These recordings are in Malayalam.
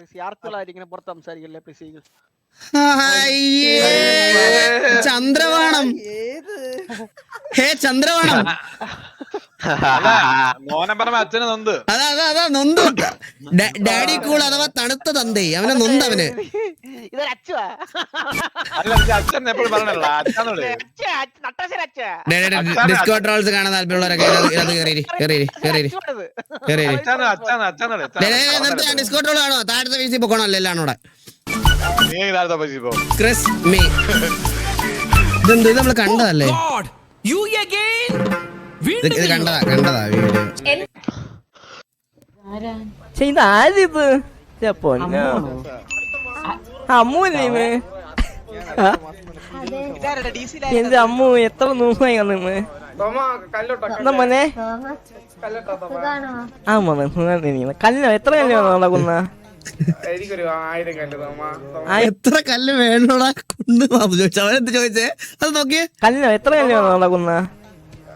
പ്ലീസ് ആർക്കുള്ളായിരിക്കും പുറത്ത് സംസാരിക്കല്ലേ പ്ലീസ്. ചന്ദ്രവാണം ഹേ ചന്ദ്രവാണം അച്ഛന് നൊന്ത് അതാ നൊന്തു ഡാഡി കൂൾ അഥവാ തണുത്ത തന്തേ അവനെ നൊന്തവന്. ഇതൊരു അച്ചുവാ. അച്ഛൻ എപ്പോഴും പറഞ്ഞല്ലോ ഡിസ്കോഡ് റോൾസ് കാണാൻ താല്പര്യമുള്ളവരൊക്കെ ഡിസ്കോഡ് റോൾ കാണോ? താഴത്തെ വീഴ്ച പൊക്കണോ എല്ലാം കൂടെ. ഇതെന്ത് ഇത് നമ്മള് കണ്ടതല്ലേ? ഇത് കണ്ടതാ വീഡിയോ. അമ്മൂല്ലേ എന്റെ അമ്മു എത്ര നൂസായി വന്നു മോനെ. ആ മോനെ കല്ലോ എത്ര കല്ല് വേണോ കുന്ന? എത്ര കല്ല് വേണോടാ കുന്ന് ചോദിച്ചു. അവനെന്ത് ചോദിച്ചേ? അത് നോക്കിയേ. കല്ലോ എത്ര കല്ല് വേണോ കുന്ന?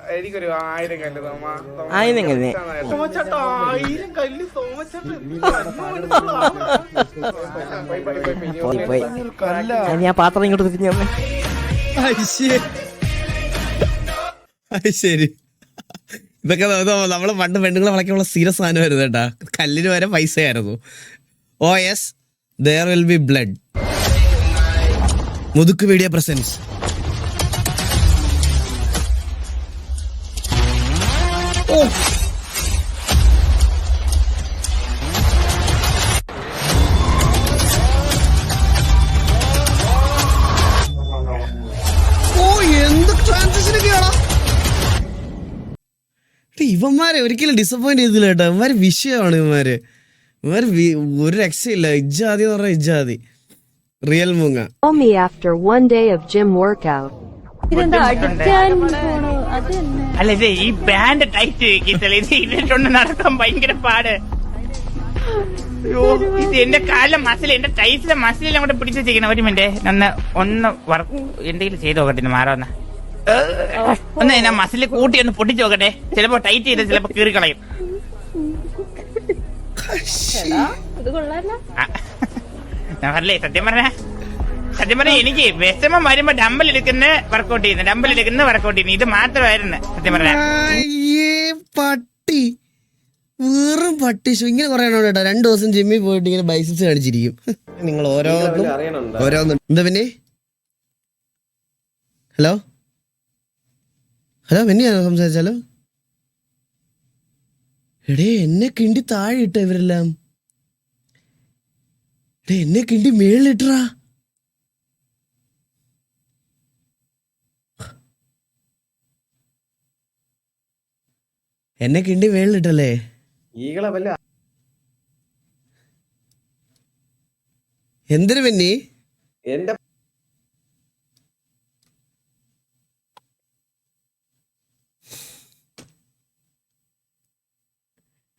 1000 കല്ല്. ഞാൻ പാത്രം ഇങ്ങോട്ട് തിരിഞ്ഞു തന്നെ. ശരി, ഇതൊക്കെ നമ്മള് പണ്ട് പെണ്ണുങ്ങളെ വളയ്ക്കുള്ള സീരിയസ് സാധനമായിരുന്നു കേട്ടാ. കല്ലിന് വരെ പൈസയായിരുന്നു. Oh yes, there will be blood. മുതുക്ക് വീഡിയോ പ്രസൻസ്. ഓ എന്ത് ട്രാൻസിഷനൊക്കെയാണോ ഇവന്മാരെ ഒരിക്കലും ഡിസപ്പോയിന്റ് ചെയ്തില്ല കേട്ടോ. ഇവന്മാര് വിഷയമാണ് ഇവന്മാര് ഒരു രക്ഷയില്ല. ഇജ്ജാതി എന്ന് പറഞ്ഞാൽ ഇജ്ജാതി real മുങ്ങ. After one day of gym workout. അല്ല ഇത് ഈ ബാൻഡ് ടൈറ്റ് കിട്ടല ഇത് ഇതിട്ടുണ്ട് നടക്കാൻ ഭയങ്കര പാട്. ഇത് എന്റെ കാലിലെ മസിൽ എന്റെ ടൈസിലെ മസിലെല്ലാം കൂടെ പിടിച്ചു വെച്ചിരിക്കണം. ഒരു മിനിറ്റ് ഒന്ന് വർക്ക് എന്തെങ്കിലും ചെയ്ത് നോക്കട്ടെ മാറാവുന്ന ഒന്ന് ഞാൻ മസിൽ കൂട്ടി ഒന്ന് പൊട്ടിച്ചു നോക്കട്ടെ. ചിലപ്പോ ടൈറ്റ് ചെയ്ത് ചിലപ്പോ കീറിക്കളയും. ഞാൻ പറഞ്ഞേ സത്യം പറഞ്ഞ എനിക്ക് വിഷമം വരുമ്പോ ഡമ്പൽ എടുക്കുന്ന വർക്കൗട്ട് ചെയ്യുന്നു. ഇത് മാത്രമായിരുന്നു സത്യം പറഞ്ഞ. പട്ടി വെറും പട്ടി ഇങ്ങനെ പറയണോ കേട്ടോ. 2 ദിവസം ജിമ്മിൽ പോയിട്ട് ഇങ്ങനെ ബൈസിപ്സ് കാണിച്ചിരിക്കും. നിങ്ങൾ ഓരോന്നും എന്താ പിന്നെ? ഹലോ പിന്നെയാണോ സംസാരിച്ചാലോ? എടേ എന്നെ കിണ്ടി താഴെ ഇട്ട ഇവരെല്ലാം. എന്നെ കിണ്ടി മേളിലിട്ടാ. എന്നെ കിണ്ടി മേളിലിട്ടല്ലേ? എന്തിനു പിന്നെ എന്റെ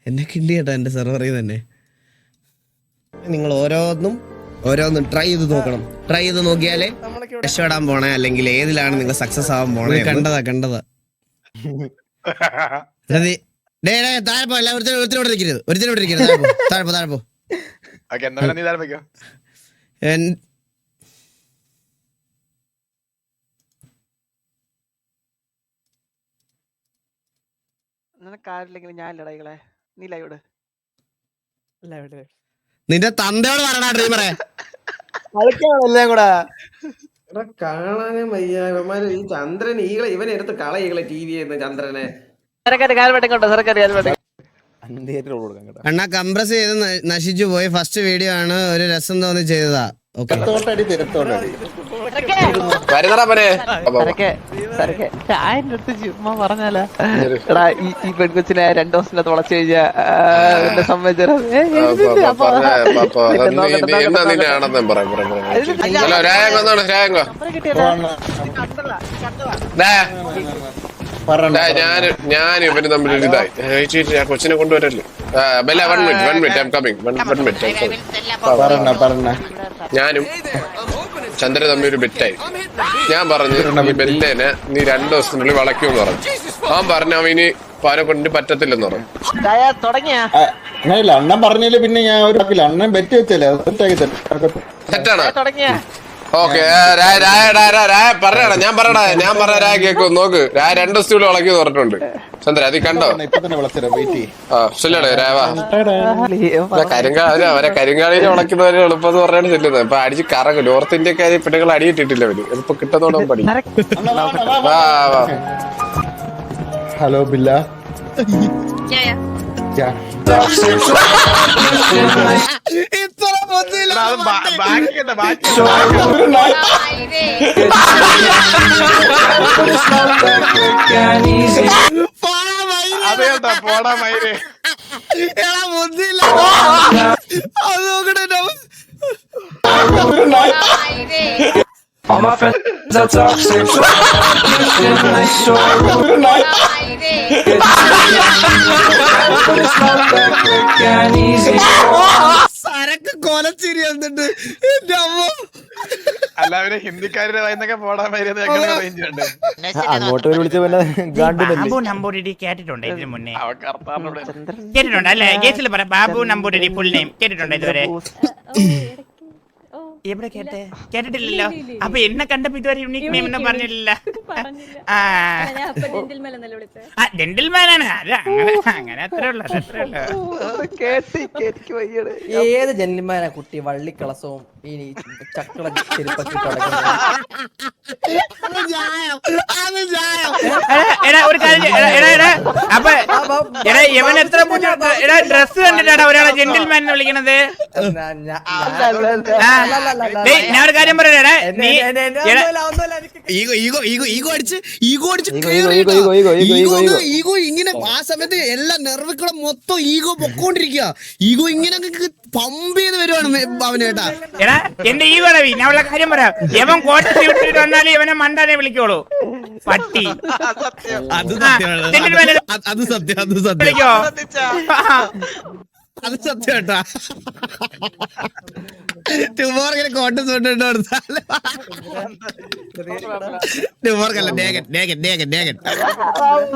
എന്നെ കിണ്ടി കേട്ടോ എന്റെ സെർവറിൽ തന്നെ. നിങ്ങൾ ഓരോന്നും ട്രൈ ചെയ്ത് നോക്കണം. ട്രൈ ചെയ്ത് നോക്കിയാലേ രക്ഷപ്പെടാൻ പോണേ, അല്ലെങ്കിൽ ഏതിലാണ് നിങ്ങൾ സക്സസ് ആവാൻ പോണേ. കണ്ടതാ താഴെ പോ. ഒരുത്തിനോട് ഇരിക്കരുത്. താഴെ പോ. നിനക്കാരില്ലെങ്കിൽ ഞാൻ ലടകളെ നീ ലൈവിടെ നിന്റെ തന്തയോട് പറയണ ഡ്രീമറെ എല്ലാം കൂടെ കാണാനേ വയ്യ. ഈ ചന്ദ്രൻ ഇവനെ എടുത്ത് കളയികളെ ടി വി ചന്ദ്രനെ അണ്ണാ കംപ്രസ് ചെയ്ത് നശിച്ചു പോയി. ഫസ്റ്റ് വീഡിയോ ആണ്, ഒരു രസം തോന്നി ചെയ്തതാ. ചുമ്മാ പറഞ്ഞാലാ ഈ പെൺകൊച്ചിനെ 2 ദിവസത്തിനകത്ത് വളച്ചു കഴിഞ്ഞാ സംബന്ധിച്ച ഞാൻ ഇവര് തമ്മിൽ ഇതായി കൊച്ചിനെ കൊണ്ടുവരല്ലേ. ഞാനും ചന്ദ്ര തമ്മിൽ ഒരു ബെറ്റായി. ഞാൻ പറഞ്ഞു ഈ ബെല്ലേനെ നീ 2 ദിവസത്തിനുള്ളിൽ വളയ്ക്കുമെന്ന് പറഞ്ഞു. അവൻ പറഞ്ഞു അവന് അവനെ കൊണ്ട് പറ്റത്തില്ലെന്ന് പറഞ്ഞു. അങ്ങനെയല്ല അണ്ണൻ പറഞ്ഞില്ല പിന്നെ ഞാൻ ഒരു അണ്ണൻ ബെറ്റ് വെച്ചല്ലേ സെറ്റാണ് തുടങ്ങിയ ഓക്കെ പറയടാ ഞാൻ പറഞ്ഞ രായ കേക്കും നോക്ക് രായ 2 സ്റ്റൂൾ ഇളക്കി പറഞ്ഞിട്ടുണ്ട് ചന്ദ്ര അത് കണ്ടോ ഇപ്പൊ തന്നെ വിളിച്ചോ വെയിറ്റ് ശരിയാടേ രാവാ അവരെ കരിങ്കാളിനെ ഉളക്കുന്നവരെ എളുപ്പം എന്ന് പറഞ്ഞാണ് ചെല്ലുന്നത് ഇപ്പൊ അടിച്ച് കറങ്ങും നോർത്ത് ഇന്ത്യക്കാര് പെണ്ണുങ്ങൾ അടിയിട്ടിട്ടില്ല അവര് ഇപ്പൊ കിട്ടുന്നതോടെ പടി ഹലോ ബില്ല ഇത്ര ബുദ്ധിയില്ല. പോടാ മയിലേ. അതേട്ടാ പോടാ മയിലേ. എടാ ബുദ്ധിയില്ല. അത് നോക്കട്ടെ സരക്ക് കൊലച്ചിരി എന്നിട്ട് എന്റെ അമ്മ എല്ലാവരും ഹിന്ദിക്കാരുടെ വായിന്നൊക്കെ പോടാ മയിലേ റേഞ്ച് ഉണ്ട്. അങ്ങോട്ട് വിളിച്ച ബാബു നമ്പൂതിരി കേട്ടിട്ടുണ്ടോ ഇതിന് മുന്നേ? കേട്ടിട്ടുണ്ട് അല്ലേ? കേസിൽ പറ ബാബു നമ്പൂതിരി ഫുൾ നെയിം കേട്ടിട്ടുണ്ടോ ഇതുവരെ? എവിടെ കേട്ടിട്ടില്ലല്ലോ. അപ്പൊ എന്നെ കണ്ടപ്പോ ഇതുവരെ യൂണിക് നെയിം എന്ന് പറഞ്ഞില്ല. ജെന്റിൽമാനാണ്. അങ്ങനെ അത്രേ ഉള്ളു. ഏത് ജെന്റിൽമാനാ കുട്ടി വള്ളിക്കളസവും ഈ ചക്കള ചെരുപ്പൊക്കെ ഒരു കാര്യം അപ്പൊ ഇവൻ എത്ര ഡ്രസ് കണ്ടിട്ടാണ് ഒരാളെ ജെന്റിൽമാൻ എന്ന് വിളിക്കണത്? ഞാൻ ഒരു കാര്യം പറയണേ, ഈഗോ ഇങ്ങനെ ആ സമയത്ത് എല്ലാ നെർവുകളും മൊത്തം ഈഗോ പൊക്കോണ്ടിരിക്കുക. ഈഗോ ഇങ്ങനെ പമ്പ് ചെയ്ത് വരുവാണ് അവനേട്ടാ. എടാ എന്റെ ഈ വളവി ഞാൻ ഉള്ള കാര്യം പറയാം. ഇവൻ കോട്ട വിട്ടിട്ട് വന്നാലും ഇവനെ മണ്ടാനെ വിളിക്കോളൂ പട്ടി. അത് സത്യം, അത് സത്യം, അത് സത്യം, വിളിക്കോ? അത് സത്യം കേട്ടാ. ടുമോർക്കിനെ കോട്ടസ് വിട്ടിട്ട് കൊടുത്താല് ടുമോർക്കല്ല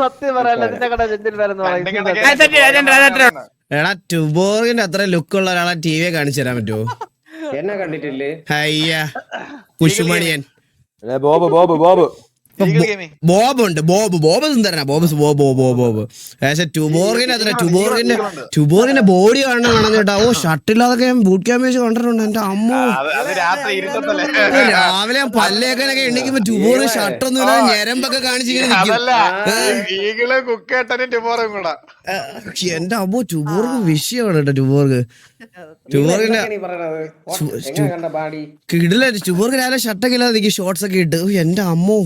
സത്യം പറയാല്ല നിന്റെ കട ജെന്റിൽമാൻ പറയുന്നത്. എടാ ടുബോർഗിന്റെ അത്ര ലുക്ക് ഉള്ള ഒരാളെ ടി വി കാണിച്ചു തരാൻ പറ്റുമോ? എന്നെ കണ്ടിട്ടില്ലേ? അയ്യ കുശുമണിയൻ ബോബ് ബോബുണ്ട്. ബോബ് സുന്ദരനാ. ബോബ് പക്ഷെ ടുബോർഗിന്റെ അത്ര ടുബോർഗിന്റെ ബോഡി കാണണം കേട്ടാ. ഓ ഷർട്ടില്ലാതൊക്കെ ഞാൻ ബൂട്ട് ക്യാമ്പ് വെച്ച് കണ്ടിട്ടുണ്ട്. എന്റെ അമ്മ രാവിലെ ഞാൻ പല്ലേക്കാനൊക്കെ എണ്ണിക്കുമ്പോ ടുബോർഗ് ഷർട്ടൊന്നും ഇല്ല, ഞരമ്പൊക്കെ കാണിച്ചിങ്ങനെ എന്റെ അമ്മ ടുബോർഗ് വിഷയമാണ് കേട്ടോ. ടുബോർഗിന്റെ കിടില. ടുബോർഗ് രാവിലെ ഷർട്ടൊക്കെ ഇല്ലാതെ എനിക്ക് ഷോർട്സ് ഒക്കെ ഇട്ട് എന്റെ അമ്മോ.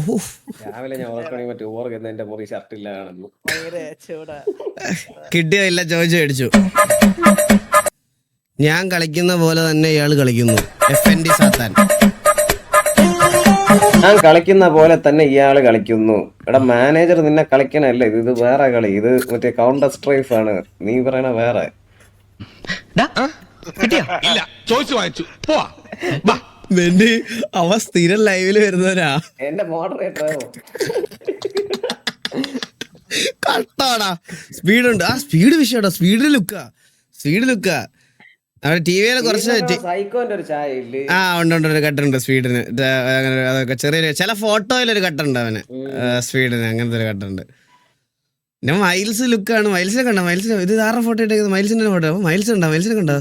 രാവിലെ ഞാൻ എന്റെ മുറി ഷർട്ടില്ല കാണുന്നു. കിട്ടിയില്ല, ചോദിച്ചു മേടിച്ചു. ഞാൻ കളിക്കുന്ന പോലെ തന്നെ ഇയാള് കളിക്കുന്നു. FND സാത്താൻ. ഞാൻ കളിക്കുന്ന പോലെ തന്നെ ഇയാള് കളിക്കുന്നു. എടാ മാനേജർ നിന്നെ കളിക്കണല്ലേ, ഇത് വേറെ കളി. ഇത് മറ്റേ കൗണ്ടർ സ്ട്രൈഫ് ആണ്. നീ പറയണ വേറെ. ഇല്ല ചോദിച്ചു വാങ്ങിച്ചു പോവാ. അവ സ്ഥിരം ലൈവില് വരുന്നവരാ. എന്റെ മോഡറേറ്റർ കട്ടാടാ. സ്പീഡുണ്ട്. ആ സ്പീഡ് വിഷയടാ. സ്പീഡ് ലുക്കാ. അവിടെ ടി വിയില് കുറച്ച് സൈക്കോന്റെ ഒരു ചായ ഇല്ലേ? ആ ഉണ്ട് ഒരു കട്ടുണ്ട് സ്പീഡിന്. അങ്ങനെ അതൊക്കെ ചെറിയൊരു ചില ഫോട്ടോയിലൊരു കട്ടുണ്ട് അവന് സ്പീഡിന്. അങ്ങനത്തെ ഒരു കട്ടുണ്ട്. പിന്നെ മൈൽസ് ലുക്കാണ്. മൈൽസിനെ കണ്ടോ? മൈൽസിനെ ഇത് ആരുടെ ഫോട്ടോ ഇട്ടേക്കുന്നത്? മൈൽസിന്റെ ഫോട്ടോ. മൈൽസിനെ കണ്ടോ?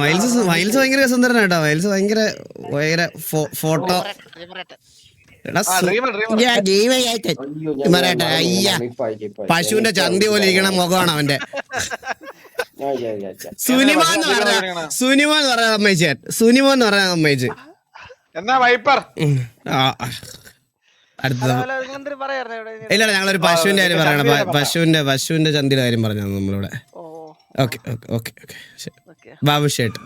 മൈൽസ് ഭയങ്കര സുന്ദരനാ കേട്ടോ. മൈൽസ് ഭയങ്കര ഫോട്ടോ. പറയട്ടെ അയ്യ പശുവിന്റെ ചന്തി പോലെ ഇരിക്കണ മുഖമാണ് അവന്റെ. സുനിമ എന്ന് പറഞ്ഞ അമ്മയിച്ച് എന്നാ വൈപ്പർ അടുത്തത്. ഇല്ല ഞങ്ങളൊരു പശുവിന്റെ കാര്യം പറയണം. പശുവിന്റെ ചന്തിയുടെ കാര്യം പറഞ്ഞു നമ്മളിവിടെ. ഓക്കെ ബാബു ഷേട്ട്.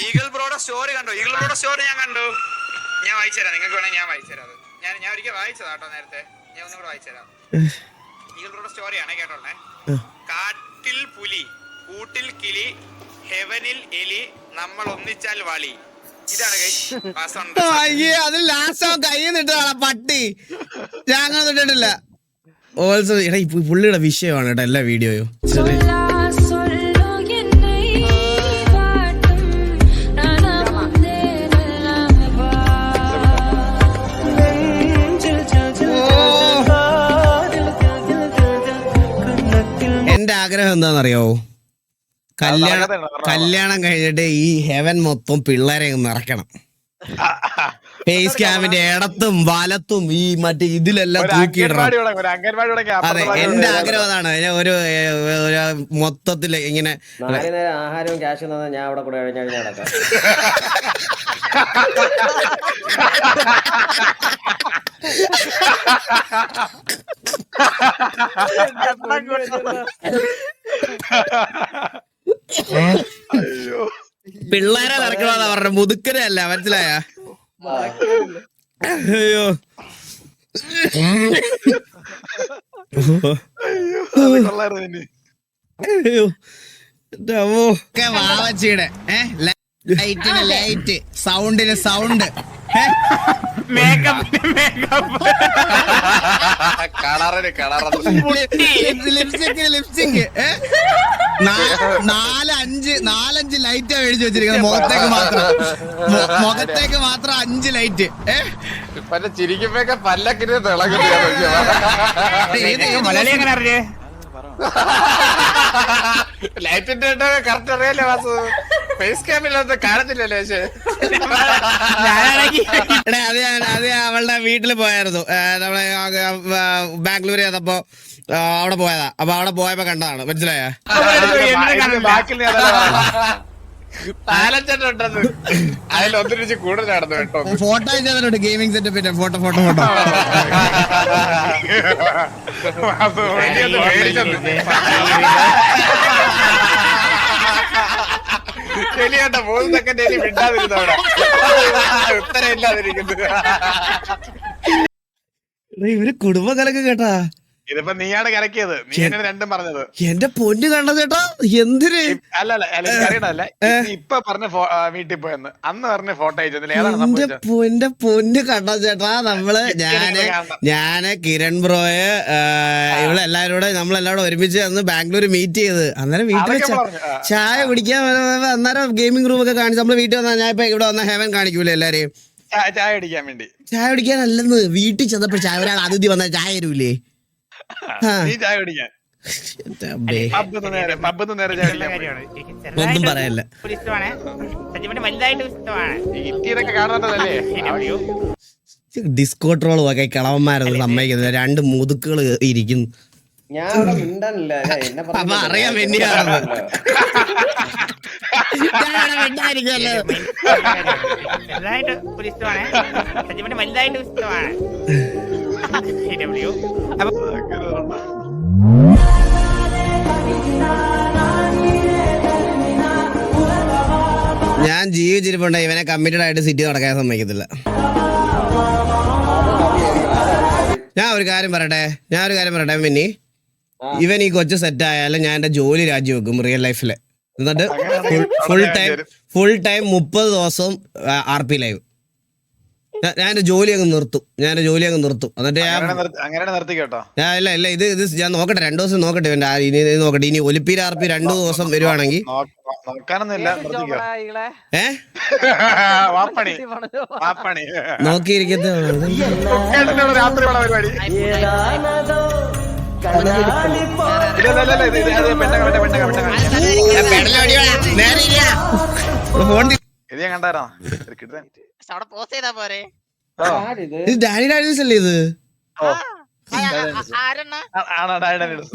ഈഗിൾ ബ്രോയുടെ സ്റ്റോറി കണ്ടോ? ഈഗിൾ ബ്രോയുടെ സ്റ്റോറി ഞാൻ കണ്ടു. ഞാൻ വായിച്ചുതരാം. നിങ്ങൾക്ക് വേണമെങ്കിൽ ഞാൻ വായിച്ചുതരാം. ഞാൻ ഒരിക്കൽ വായിച്ചതാ കേട്ടോ നേരത്തെ. ഞാൻ ഒന്നുകൂടെ വായിച്ചുതരാം. ഈഗിൾ ബ്രോയുടെ സ്റ്റോറിയാണ് കേട്ടോളേ. കാട്ടിൽ പുലി, കൂട്ടിൽ കിളി, ഹെവനിൽ എലി, നമ്മൾ ഒന്നിച്ചാൽ വളി. ഇതാണ് അതിൽ ലാസ്റ്റ് കൈ നിട്ടാ പട്ടി. ഞാൻ അങ്ങനെ തൊട്ടിട്ടില്ല. ഓൾസോ എടാ ഈ പുള്ളിയുടെ വിഷയമാണ് കേട്ടോ എല്ലാ വീഡിയോയും. എന്റെ ആഗ്രഹം എന്താണെന്നറിയോ? കല്യാണം കഴിഞ്ഞിട്ട് ഈ ഹെവൻ മൊത്തം പിള്ളേരെ നിറയ്ക്കണം. ഫേസ് ക്യാമിന്റെ ഇടത്തും വലത്തും ഈ മറ്റേ ഇതിലെല്ലാം തൂക്കിയിടണം. അതെ, എന്റെ ആഗ്രഹം അതാണ്. ഒരു മൊത്തത്തില് ഇങ്ങനെ 4 നേരം ആഹാരവും ക്യാഷും തന്നാ ഞാൻ അവിടെ കൂടെ കഴിഞ്ഞാൽ നടക്കാം. പിള്ളേരെ നിറക്കണമെന്നാ പറഞ്ഞ, മുതുക്കനെ അല്ല, മനസ്സിലായ? അയ്യോ വാവച്ചിയുടെ ലൈറ്റിന് ലൈറ്റ്, സൗണ്ടിന് സൗണ്ട്, ലിപ്സ്റ്റിക് 4-5 ലൈറ്റാ മേടിച്ചു വെച്ചിരിക്കുന്നത്. മുഖത്തേക്ക് മാത്രം 5 ലൈറ്റ്. ചിരിക്കുമ്പോഴൊക്കെ പല്ലക്കിന് തിളങ്ങുന്നു. ലൈറ്റിന്റെ കറക്റ്റ് അറിയാലേ വാസു. ഫേസ് ക്യാമില്ലാത്ത കാണത്തില്ലല്ലേ? അത് അവളുടെ വീട്ടിൽ പോയായിരുന്നു. നമ്മളെ ബാംഗ്ലൂർ ചെയ്തപ്പോ അവിടെ പോയതാ. അപ്പൊ അവിടെ പോയപ്പോ കണ്ടതാണ്, മനസ്സിലായ? അതിലൊന്നിരിച്ച് കൂടുതൽ നടന്നു കേട്ടോ. ഫോട്ടോ ചെയ്തിട്ടുണ്ട് ഗെയിമിംഗ് സെറ്റപ്പിന്റെ ഫോട്ടോ. ശരിയാട്ടോ, 3 സെക്കൻഡ് ഇനി വിടാതിരുന്നവിടെ ഉത്തരം ഇല്ലാതിരിക്കുന്നത്. ഇവര് കുടുംബകലക്ക് കേട്ടാ. ഇതിപ്പോ നീയാണ് കലക്കിയത്. നീ എന്നെ രണ്ടും പറഞ്ഞത്. എന്റെ പൊന്നു കണ്ട ചേട്ടാ, എന്തിന്? അല്ല അറിയണല്ല. ഇപ്പൊ പറഞ്ഞ വീട്ടിൽ പോയെന്ന് അന്ന് പറഞ്ഞ ഫോട്ടോ അയച്ചതിൽ എന്റെ പൊന്ന് കണ്ട ചേട്ടാ, ഞാന് കിരൺ ബ്രോയെ ഇവളെല്ലാരും കൂടെ നമ്മളെല്ലാവരും ഒരുമിച്ച് അന്ന് ബാംഗ്ലൂർ മീറ്റ് ചെയ്ത്. അന്നേരം വീട്ടിൽ ചായ കുടിക്കാൻ അന്നേരം ഗെയിമിംഗ് റൂം ഒക്കെ കാണിച്ചു. നമ്മള് വീട്ടിൽ വന്നാൽ ഞാൻ ഇപ്പൊ ഇവിടെ വന്ന ഹെവൻ കാണിക്കൂലേ എല്ലാരെയും ചായ കുടിക്കാൻ വേണ്ടി. ചായ കുടിക്കാനല്ലെന്ന്, വീട്ടിൽ ചെന്നപ്പോ ഒരാൾ അതിഥി വന്നാൽ ചായ തരൂലേ? ചായ കുടിക്കാൻ ഒന്നും പറയല്ല. ഡിസ്കോ ട്രോളും ഒക്കെ കിളവന്മാരൊന്നും സമ്മതിക്കുന്നില്ല. 2 മുതുക്കുകൾ ഇരിക്കുന്നു. ഞാൻ അവിടെ മിണ്ടാനില്ല. അപ്പൊ അറിയാൻ വേണ്ടിയാണോ? ഞാൻ ജീവിച്ചിരിപ്പുണ്ട്. ഇവനെ കമ്മിറ്റഡ് ആയിട്ട് സിറ്റി നടക്കാൻ സമ്മതിക്കത്തില്ല. ഞാൻ ഒരു കാര്യം പറയട്ടെ മിന്നി, ഇവൻ ഈ കൊച്ചു സെറ്റ് ആയാലും ഞാൻ എന്റെ ജോലി രാജിവെക്കും റിയൽ ലൈഫില്. എന്നിട്ട് ഫുൾ ടൈം 30 ദിവസം RP ലൈവ്. ഞാൻ എന്റെ ജോലി അങ്ങ് നിർത്തും. എന്നിട്ട് ഇല്ല ഇത് ഞാൻ നോക്കട്ടെ, 2 ദിവസം നോക്കട്ടെ. നോക്കട്ടെ, ഇനി ഒലിപ്പീര RP 2 ദിവസം വരുവാണെങ്കിൽ നോക്കിയിരിക്കത്തെ. ഡാനി ഡാനിയൽസ് അല്ലേ ഇത്?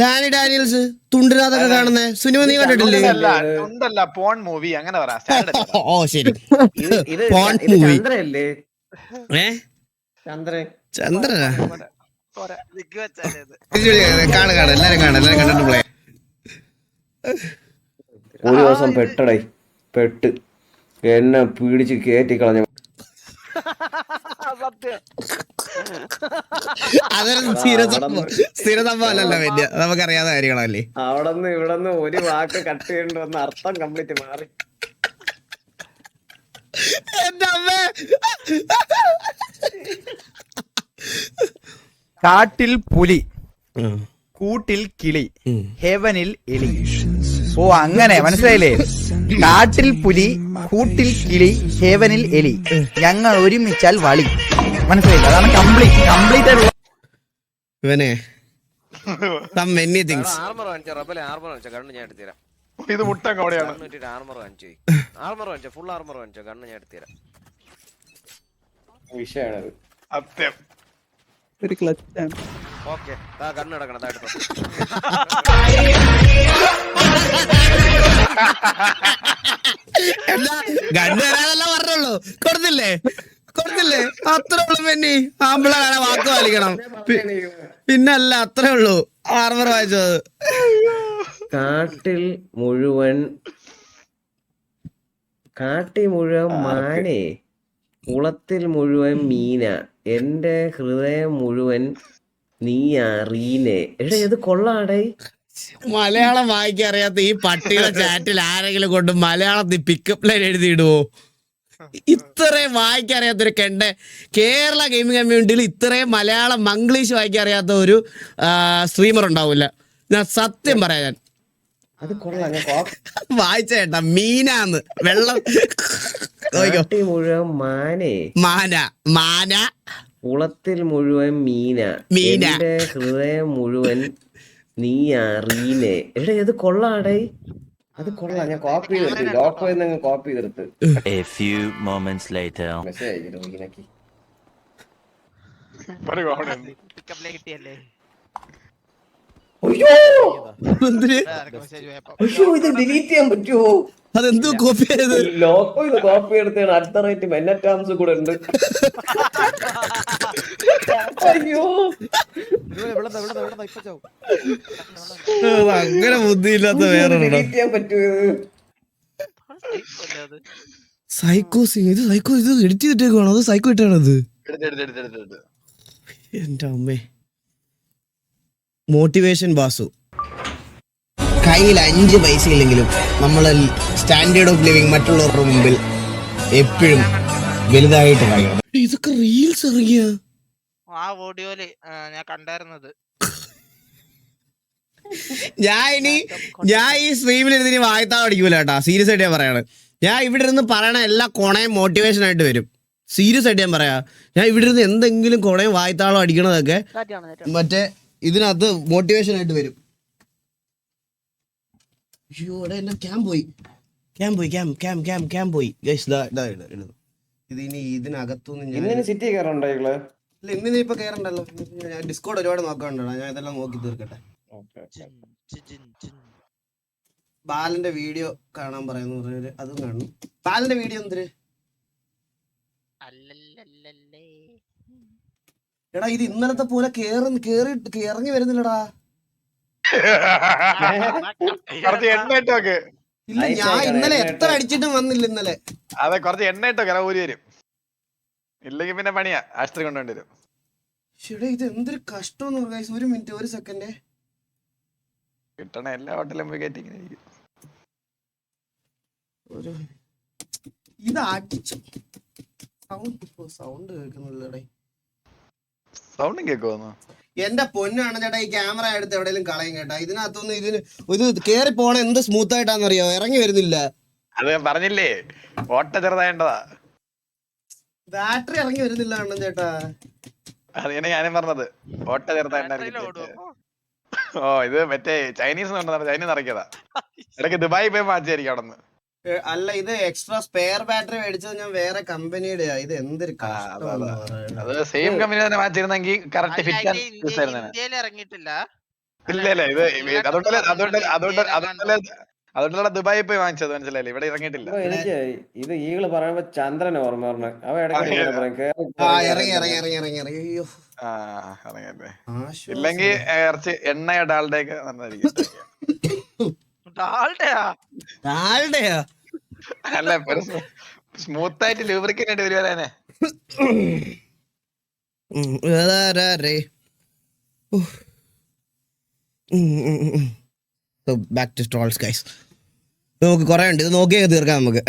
ഡാനി ഡാനിയൽസ് തുണ്ടിനകത്തൊക്കെ കാണുന്നേ സിനിമ നീ കണ്ടിട്ടില്ലേ? പോൺ മൂവി അങ്ങനെ പറയാം. ഓ ശരി, പോൺ മൂവി. ചന്ദ്രനാ? കാണാം, എല്ലാരും കണ്ടിട്ടുള്ളേ. ഒരു ദിവസം പെട്ട് എന്നെ പീഡിച്ച് കയറ്റി കളഞ്ഞ. അതൊരു സ്ഥിര സംഭവമല്ലല്ലോ, വലിയ നമുക്കറിയാത്ത കാര്യങ്ങളല്ലേ. അവിടെന്ന് ഇവിടെന്ന് ഒരു വാക്ക് കട്ട് ചെയ്യേണ്ടി വന്ന അർത്ഥം കംപ്ലീറ്റ് മാറി. എന്റെ അമ്മേ, കാട്ടിൽ പുലി കൂട്ടിൽ കിളി ഹെവനിൽ എലി. ഓ അങ്ങനെ മനസ്സിലായില്ലേ? കാട്ടിൽ പുലി, കൂട്ടിൽ കിളി, ഹെവനിൽ എലി, ഞങ്ങൾ ഒരുമിച്ചാൽ വളി. മനസ്സിലായില്ല? അതാണ് കംപ്ലീറ്റ് ആയിട്ടുള്ള. ഇവനെ മെനി തിങ്സ്. ഇത് മുട്ട കോടയാണ്. വിഷയാണത്. സത്യം. ഒരു ക്ലച്ചാണ്. ഗണ്ണ് തരാനല്ല പറഞ്ഞുള്ളൂ. കൊടുത്തില്ലേ അത്രേ ഉള്ളു. മെന്നി ആമ്പിളാണ് വാക്ക് പാലിക്കണം. പിന്നല്ല, അത്രേ ഉള്ളൂ. ആർമർ വായിച്ചത്. കാട്ടിൽ മുഴുവൻ മാനേ, കുളത്തിൽ മുഴുവൻ മീന, എന്റെ ഹൃദയം മുഴുവൻ നീ അറിയേ. എടാ ഇത് കൊള്ളാടേ. മലയാളം വായിക്കാൻ അറിയാത്ത ഈ പട്ടിയുടെ ചാറ്റിൽ ആരെങ്കിലും കൊണ്ട് മലയാളത്തിൽ പിക്കപ്പ് ലൈൻ എഴുതിയിടുവോ? ഇത്രയും വായിക്കാൻ അറിയാത്തൊരു കേരള ഗെയിമിംഗ് കമ്മ്യൂണിറ്റിയിൽ ഇത്രയും മലയാളം മംഗ്ലീഷ് വായിക്കാൻ അറിയാത്ത ഒരു സ്ട്രീമർ ഉണ്ടാവില്ല. ഞാൻ സത്യം പറയാം. ഞാൻ അത് കൊള്ളാം. വായിച്ച ചേട്ടാ, മീനാന്ന് വെള്ളം മുഴുവൻ മാന, കുളത്തിൽ മുഴുവൻ മീന, എന്റെ ഹൃദയം മുഴുവൻ നീ അറിയേ. എടാ ഇത് കൊള്ളാടേ. അത് കൊള്ളാം. ഞാൻ കോപ്പി ചെയ്തെടുത്ത് ഡോക്ടറിൽ നിന്ന് കോപ്പി ചെയ്തെടുത്ത്. ഇത് ഡിലീറ്റ് ചെയ്യാൻ പറ്റുമോ? അതെന്തോ കോപ്പി ചെയ്ത് ലോക്കോ ഇത് കോപ്പി എടുത്താണ്. അടുത്ത റേറ്റ് മെന്നറ്റാംസ് കൂടെ ഉണ്ട്. അയ്യോ അങ്ങനെ ബുദ്ധിയില്ലാത്ത വേറെ ഡിലീറ്റ് ചെയ്യാൻ പറ്റുമോ? സൈക്കോ ഇത് എഡിറ്റ് ചെയ്തിട്ടേക്കാണോ? അത് സൈക്കോ ഇട്ടാണത്. എന്റെ അമ്മേ. മോട്ടിവേഷൻ ബാസു. കയ്യിൽ 5 പൈസ ഇല്ലെങ്കിലും നമ്മൾ സ്റ്റാൻഡേർഡ് ഓഫ് ലിവിങ് മറ്റുള്ളവരുടെ മുമ്പിൽ എപ്പോഴും വലുതായിട്ട് പറയണം. ഇതൊക്കെ റീൽസ് ഇറങ്ങിയ ആ ഓഡിയോയില് ഞാൻ കണ്ടായിരുന്നത്. ഞാൻ ഈ സ്ട്രീമിൽ ഇരുന്ന് വായത്താ പഠിക്കൂല കേട്ടാ. സീരിയസ് ആയിട്ട് ഞാൻ പറയാണ്. ഞാൻ ഇവിടെ ഇരുന്ന് പറയണ എല്ലാ കൊണയും മോട്ടിവേഷൻ ആയിട്ട് വരും. സീരിയസ് ആയിട്ട് ഞാൻ പറയാ. ഞാൻ ഇവിടെ ഇരുന്ന് എന്തെങ്കിലും കൊണയും വായത്താളം അടിക്കണതൊക്കെ മറ്റേ ഇതിനകത്ത് മോട്ടിവേഷൻ ആയിട്ട് വരും. അയ്യോ എന്റെ ക്യാം പോയി. ഇത് ഇനി ഇതിനകത്തുനിന്ന് സിറ്റി കയറണ്ടോ? ഇന്നിനി ഇപ്പൊ കേറണ്ടല്ലോ. ഞാൻ ഡിസ്കോഡ് ഒരുപാട് നോക്കാണ്ടോ. ഞാൻ ഇതെല്ലാം നോക്കി തീർക്കട്ടെ. ബാലന്റെ വീഡിയോ കാണാൻ പറയുന്നു പറഞ്ഞവര് അതും കാണും. ബാലന്റെ വീഡിയോ എന്തിന്? എടാ ഇത് ഇന്നലത്തെ പോലെ ഇറങ്ങി വരുന്നില്ലടാ. ഇല്ല, ഞാൻ ഇന്നലെ എത്ര അടിച്ചിട്ടും വന്നില്ല ഇന്നലെ. അതെ, കുറച്ച് എണ്ണ ഇട്ടോ ഊരി വരും. ഇല്ലെങ്കിൽ പിന്നെ പണിയാ, ആശുപത്രി കൊണ്ടുവേണ്ടി വരും. ഇത് എന്തൊരു കഷ്ടം. ഒരു മിനിറ്റ്, ഒരു സെക്കൻഡ്. കിട്ടണ എല്ലാ ഹോട്ടലും പോയി കയറ്റി ഇത് അടിച്ചു. സൗണ്ട് കേൾക്കുന്നില്ലടേ. സൗണ്ടും കേൾക്കുമെന്നോ? എന്റെ പൊന്നാണ് ചേട്ടാ, ഈ ക്യാമറ എടുത്ത് എവിടെയെങ്കിലും കളയും കേട്ടാ. ഇതിനകത്തൊന്നും ഇത് കേറി പോണ എന്ത് സ്മൂത്ത് ആയിട്ടാന്നറിയോ? ഇറങ്ങി വരുന്നില്ല. അത് പറഞ്ഞില്ലേ, ഓട്ട ചെറുതായേണ്ടതാ. ബാറ്ററി ഇറങ്ങി വരുന്നില്ല അണ്ണൻ ചേട്ടാ. അതിനെ ഞാനും പറഞ്ഞത്, ഓട്ട ചെറുതായിട്ടുണ്ടായിരുന്നു. ഓ ഇത് മറ്റേ ചൈനീസ് ഇറക്കിയതാ. ഇടയ്ക്ക് ദുബായി പോയി മാറ്റിയായിരിക്കും അവിടെ നിന്ന്. അല്ല, ഇത് എക്സ്ട്രാ സ്പെയർ ബാറ്ററി മേടിച്ചത് ഞാൻ വേറെ കമ്പനിയുടെ. ഇത് എന്തൊരു അത് സെയിം കമ്പനി തന്നെ മാറ്റിയിരുന്നെങ്കിൽ കറക്റ്റ് ഫിറ്റ് ഇറങ്ങിയിട്ടില്ല. ഇല്ല ഇത് അതുകൊണ്ടല്ല ദുബായി പോയി വാങ്ങിച്ചത്. മനസ്സിലായില്ലേ? ഇവിടെ ഇറങ്ങിയിട്ടില്ല. എനിക്ക് ഇത് ഈകള് പറയുമ്പോ ചന്ദ്രൻ ഓർമ്മ പറഞ്ഞു. അവ ഇടയ്ക്ക് ഇറങ്ങി. ഇല്ലെങ്കിൽ കുറച്ച് എണ്ണയോ ഡാൽഡയൊക്കെ നന്നായിരിക്കും. അല്ല, സ്മൂത്ത് ആയിട്ട് ലൂബ്രിക്കേറ്റ് വരുവാനെ. Back to trolls guys. നമുക്ക് കുറെ ഉണ്ട്, ഇത് നോക്കിയൊക്കെ തീർക്കാം നമുക്ക്.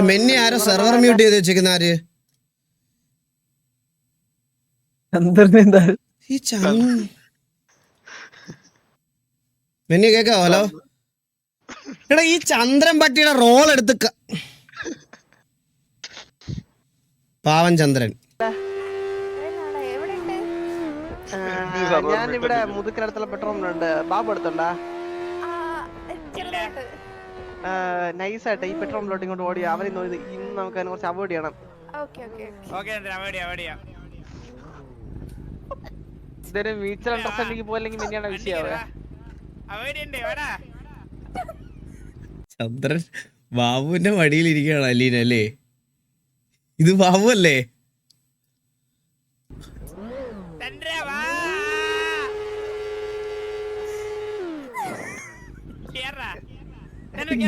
മെന്നി ആരോ സെർവർ മ്യൂട്ട് ചെയ്ത് വെച്ചേക്കുന്ന ആര് ഈ മെന്നി കേക്കാവോ? ഹലോ എടാ ഈ ചന്ദ്രൻ പട്ടിയുടെ റോൾ എടുത്ത് പാവൻ ചന്ദ്രൻ. ഞാനിവിടെ മുതുക്കിനടുത്തുള്ള പെട്രോളിലുണ്ട്. ബാബു എടുത്തുണ്ടാ നൈസായിട്ട് ഈ പെട്രോളിലോട്ട് ഇങ്ങോട്ട് ഓടി. അവരെ ഇന്ന് നമുക്ക് അതിനെ കുറച്ച് അവോയ്ഡ് ചെയ്യണം. ഇതൊരു മ്യൂച്വൽ അണ്ടർസ്റ്റാൻഡിംഗ് പോലെങ്കിൽ തന്നെയാണ് വിഷയമാവുക. ചന്ദ്രൻ ബാബുവിന്റെ മടിയിൽ ഇരിക്കുകയാണ് അലീന അല്ലേ? ഇത് ബാബു അല്ലേ?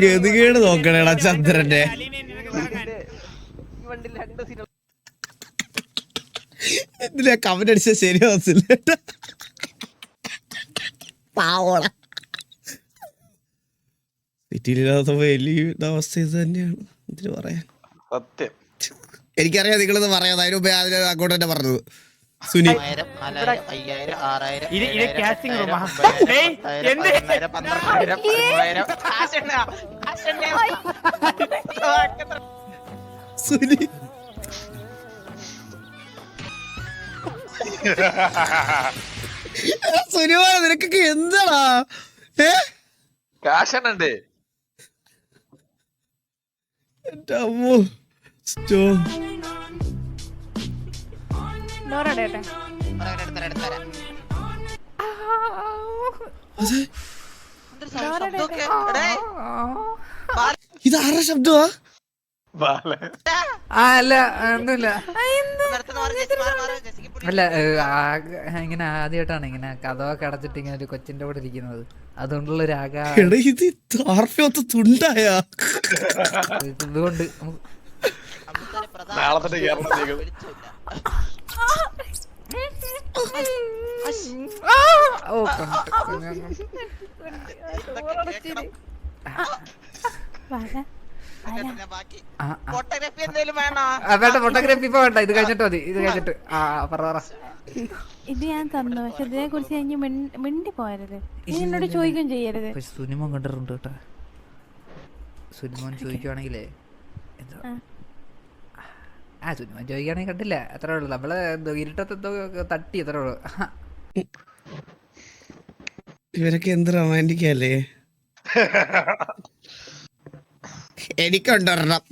ഗതികേട് നോക്കണേടാ ചന്ദ്രന്റെ. എന്തിനാ കമന്റ് അടിച്ച ശരിയാവത്തില്ല. പാവോള സിറ്റിയിലില്ലാത്ത വലിയ അവസ്ഥ ഇത് തന്നെയാണ്. എന്തിനു പറയാൻ? സത്യം എനിക്കറിയാം നിങ്ങളിത് പറയാം. അതിന് മുമ്പേ അതിന് അങ്ങോട്ട് തന്നെ പറഞ്ഞത്. സുനി സുനി സുനിമാ നിനക്കൊക്കെ എന്താടാ? കാശനുണ്ട്. എന്റെ അമ്മോ സ്റ്റോ ഇതാരുടെ ശബ്ദമാ? അല്ല ഒന്നുമില്ല. അല്ല ഇങ്ങനെ ആദ്യമായിട്ടാണ് ഇങ്ങനെ കഥയൊക്കെ അടച്ചിട്ട് ഇങ്ങനെ ഒരു കൊച്ചിന്റെ കൂടെ ഇരിക്കുന്നത്. അതുകൊണ്ടുള്ള ഒരു ഇത് തുണ്ടായ ഇതുകൊണ്ട് വേണ്ട ഫോട്ടോഗ്രാഫി ഇപ്പൊ വേണ്ട. ഇത് കഴിഞ്ഞിട്ട് മതി. ഇത് കഴിഞ്ഞിട്ട് പറ. ഇത് ഞാൻ തന്നു. പക്ഷെ ഇതിനെ കുറിച്ച് ഞാൻ മിണ്ടി പോയരുത്. എന്നോട് ചോദിക്കുകയും ചെയ്യരുത്. സുനിമോൻ കണ്ടിട്ടുണ്ട് കേട്ടോ. സുനിമോൻ ചോദിക്കുവാണെങ്കിലേ സുനിമോൻ ചോദിക്കുകയാണെങ്കിൽ കണ്ടില്ല. അത്രേ ഉള്ളു. നമ്മള് ഇരുട്ടത്തെന്തോ തട്ടി അത്രേ ഉള്ളു. ഇവരൊക്കെ എന്ത് റൊമാൻറ്റിക്കല്ലേ. എനിക്കുണ്ടൊരെണ്ണം.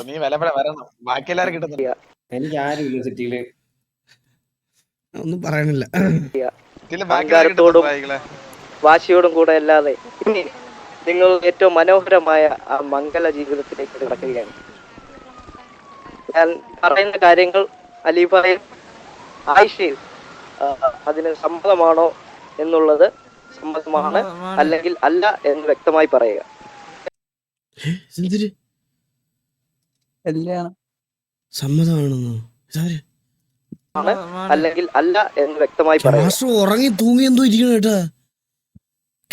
നീ വരണം. ബാക്കി എല്ലാരും കിട്ടുന്നില്ല. എനിക്ക് ആരുമില്ല സിറ്റിയില്. ഒന്നും പറയാനില്ല. വാശിയോടും കൂടെ അല്ലാതെ നിങ്ങൾ ഏറ്റവും മനോഹരമായ ആ മംഗല ജീവിതത്തിലേക്ക് കിടക്കുകയാണ്. ഞാൻ പറയുന്ന കാര്യങ്ങൾ അലീബായും ആയിഷയും അതിന് സമ്മതമാണോ എന്നുള്ളത് സമ്മതമാണ്, അല്ലെങ്കിൽ അല്ല എന്ന് വ്യക്തമായി പറയുക. സമ്മതമാണെന്നോ? അല്ലെങ്കിൽ അല്ല എന്ന് വ്യക്തമായി പറയുക. ഉറങ്ങി തൂങ്ങി എന്തോ ഇരിക്കണം കേട്ടാ.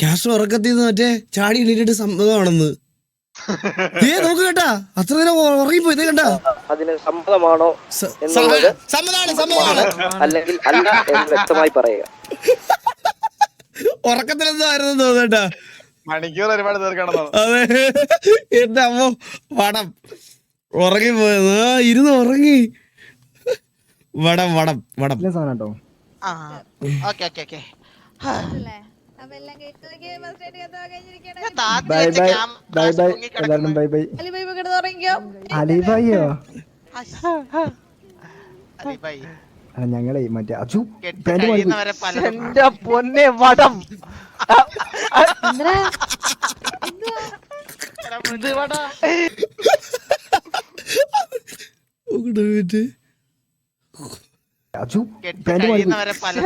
ക്യാഷ് ഉറക്കത്തിന്ന് മറ്റേ ചാടി എണീറ്റിട്ട് സമ്മതമാണെന്ന് നോക്ക് കേട്ടാ. അത്ര നേരം ഉറങ്ങിപ്പോയി. ഇതേ കണ്ടാ. അതിന് സമ്മതമാണോ എന്നുള്ളത് അല്ലെങ്കിൽ അല്ല എന്ന് വ്യക്തമായി പറയുക. ഉറക്കത്തിലെന്തോ ആയിരുന്നു തോന്നട്ടാ. മണിക്കൂർ ഒരുപാട് തീർക്കണം. അതെ എന്റെ അമ്മ വടം ഉറങ്ങിപ്പോയത്. ഇരുന്ന് ഉറങ്ങി. വടം വടം വടം. ഞങ്ങളെ മറ്റേ അച്ചു എന്റെ പൊന്നെ വടം.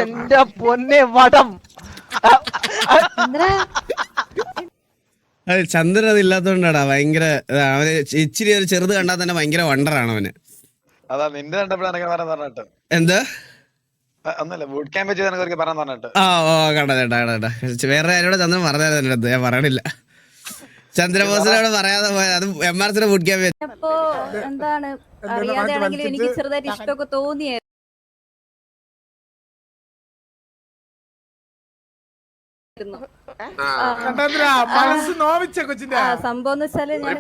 എന്റെ പൊന്നെ വടം. അതെ ചന്ദ്രൻ അത് ഇല്ലാത്തോണ്ടാടാ ഭയങ്കര. അവന് ഇച്ചിരി ഒരു ചെറുത് കണ്ടാൽ തന്നെ ഭയങ്കര വണ്ടറാണ് അവന്. അതാ നിന്റെ പറഞ്ഞിട്ട് എന്താ ഒന്നല്ല ബൂട്ട് ക്യാമ്പ് ചെയ്ത് പറയാൻ പറഞ്ഞിട്ട്. ഓ കണ്ടാ വേറെ ആരോടെ ചന്ദ്രൻ പറഞ്ഞായിരുന്നു. ഞാൻ പറയണില്ല. ചന്ദ്രബോസിനോട് പറയാതെ പോയത് അത് MRC മുടിക്കാൻ പറ്റും. അപ്പോ എന്താണ് അറിയാതെയാണെങ്കിലും എനിക്ക് ചെറുതായിട്ട് ഇഷ്ടമൊക്കെ തോന്നിയായിരുന്നു. സംഭവം എന്ന് വെച്ചാല് ഞാൻ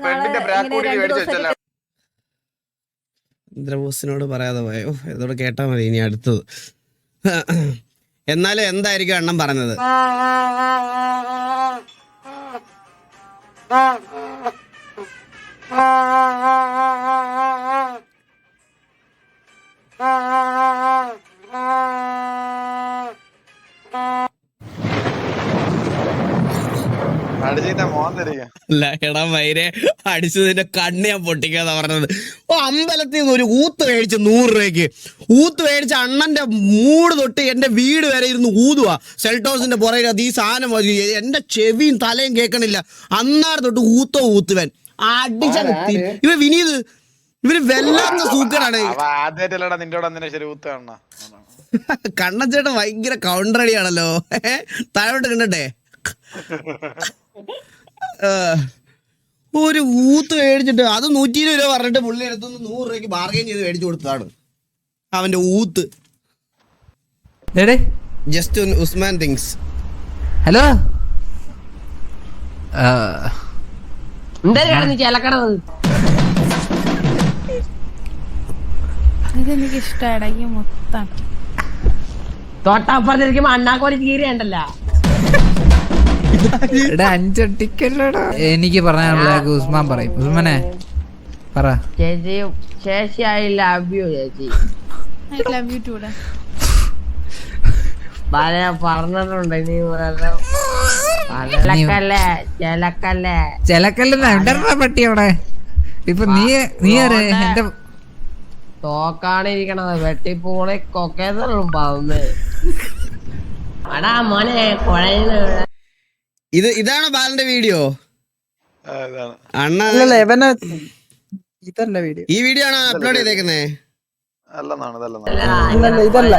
ചന്ദ്രബോസിനോട് പറയാതെ പോയോ? ഇതോടെ കേട്ടാ മതി ഇനി അടുത്തത്. എന്നാലും എന്തായിരിക്കും അണ്ണൻ പറഞ്ഞത്? എടാ മൈരെ അടിച്ചതിന്റെ കണ്ണ് ഞാൻ പൊട്ടിക്കാന്നാ പറഞ്ഞത്. അമ്പലത്തിൽ നിന്ന് ഒരു ഊത്ത് മേടിച്ച് 100 രൂപയ്ക്ക് ഊത്ത് മേടിച്ച അണ്ണന്റെ മൂട് തൊട്ട് എന്റെ വീട് വരെ ഇരുന്ന് ഊതുവാ. സെൽട്ടോസിന്റെ പുറകിൽ അത് ഈ സാധനം എന്റെ ചെവിയും തലയും കേൾക്കണില്ല. അന്നാട് തൊട്ട് ഊത്തുവൻ അടിച്ച ഇവ വിനീത് ഇവര് വല്ലാത്ത സൂക്കറാണ്. കണ്ണച്ചേട്ടൻ ഭയങ്കര കൗണ്ടറടിയാണല്ലോ. താഴോട്ട് കണ്ടട്ടെ. ഒരു ഊത്ത് മേടിച്ചിട്ട് അത് 120 രൂപ പറഞ്ഞിട്ട് പുള്ളി എടുത്തൊന്ന് 100 രൂപയ്ക്ക് ബാർഗൈൻ ചെയ്ത് മേടിച്ചു കൊടുത്തതാണ് അവന്റെ ഊത്ത്. Just Usman things. ഹലോ ഇതെനിക്ക് ഇഷ്ടമായി മൊത്തം തൊട്ടപ്പുറത്തിരിക്കുമ്പോ അണ്ണാക്കോരി കീറിയണ്ടല്ലോ. എനിക്ക് പറയാനുള്ള ഉസ്മാൻ പറയും. ഉസ്മാനെ പറ. ചേച്ചി ഐ ലവ് യു ചേച്ചി. I love you too. പറഞ്ഞിട്ടുണ്ട് നീ ചെലക്കല്ലേ പട്ടി അവിടെ. ഇപ്പൊ നീ എന്റെ തോക്കാണിരിക്കണത് വെട്ടിപ്പൂളെ കൊക്കേതും പാവുന്നേ. അടാ മോനെ കുഴയുന്ന ഇതാണ് ബാലന്റെ വീഡിയോ. അണ്ണ ഇതല്ല വീഡിയോ. ഈ വീഡിയോ ആണ് അപ്ലോഡ് ചെയ്തേക്കുന്നേ. ഇതല്ല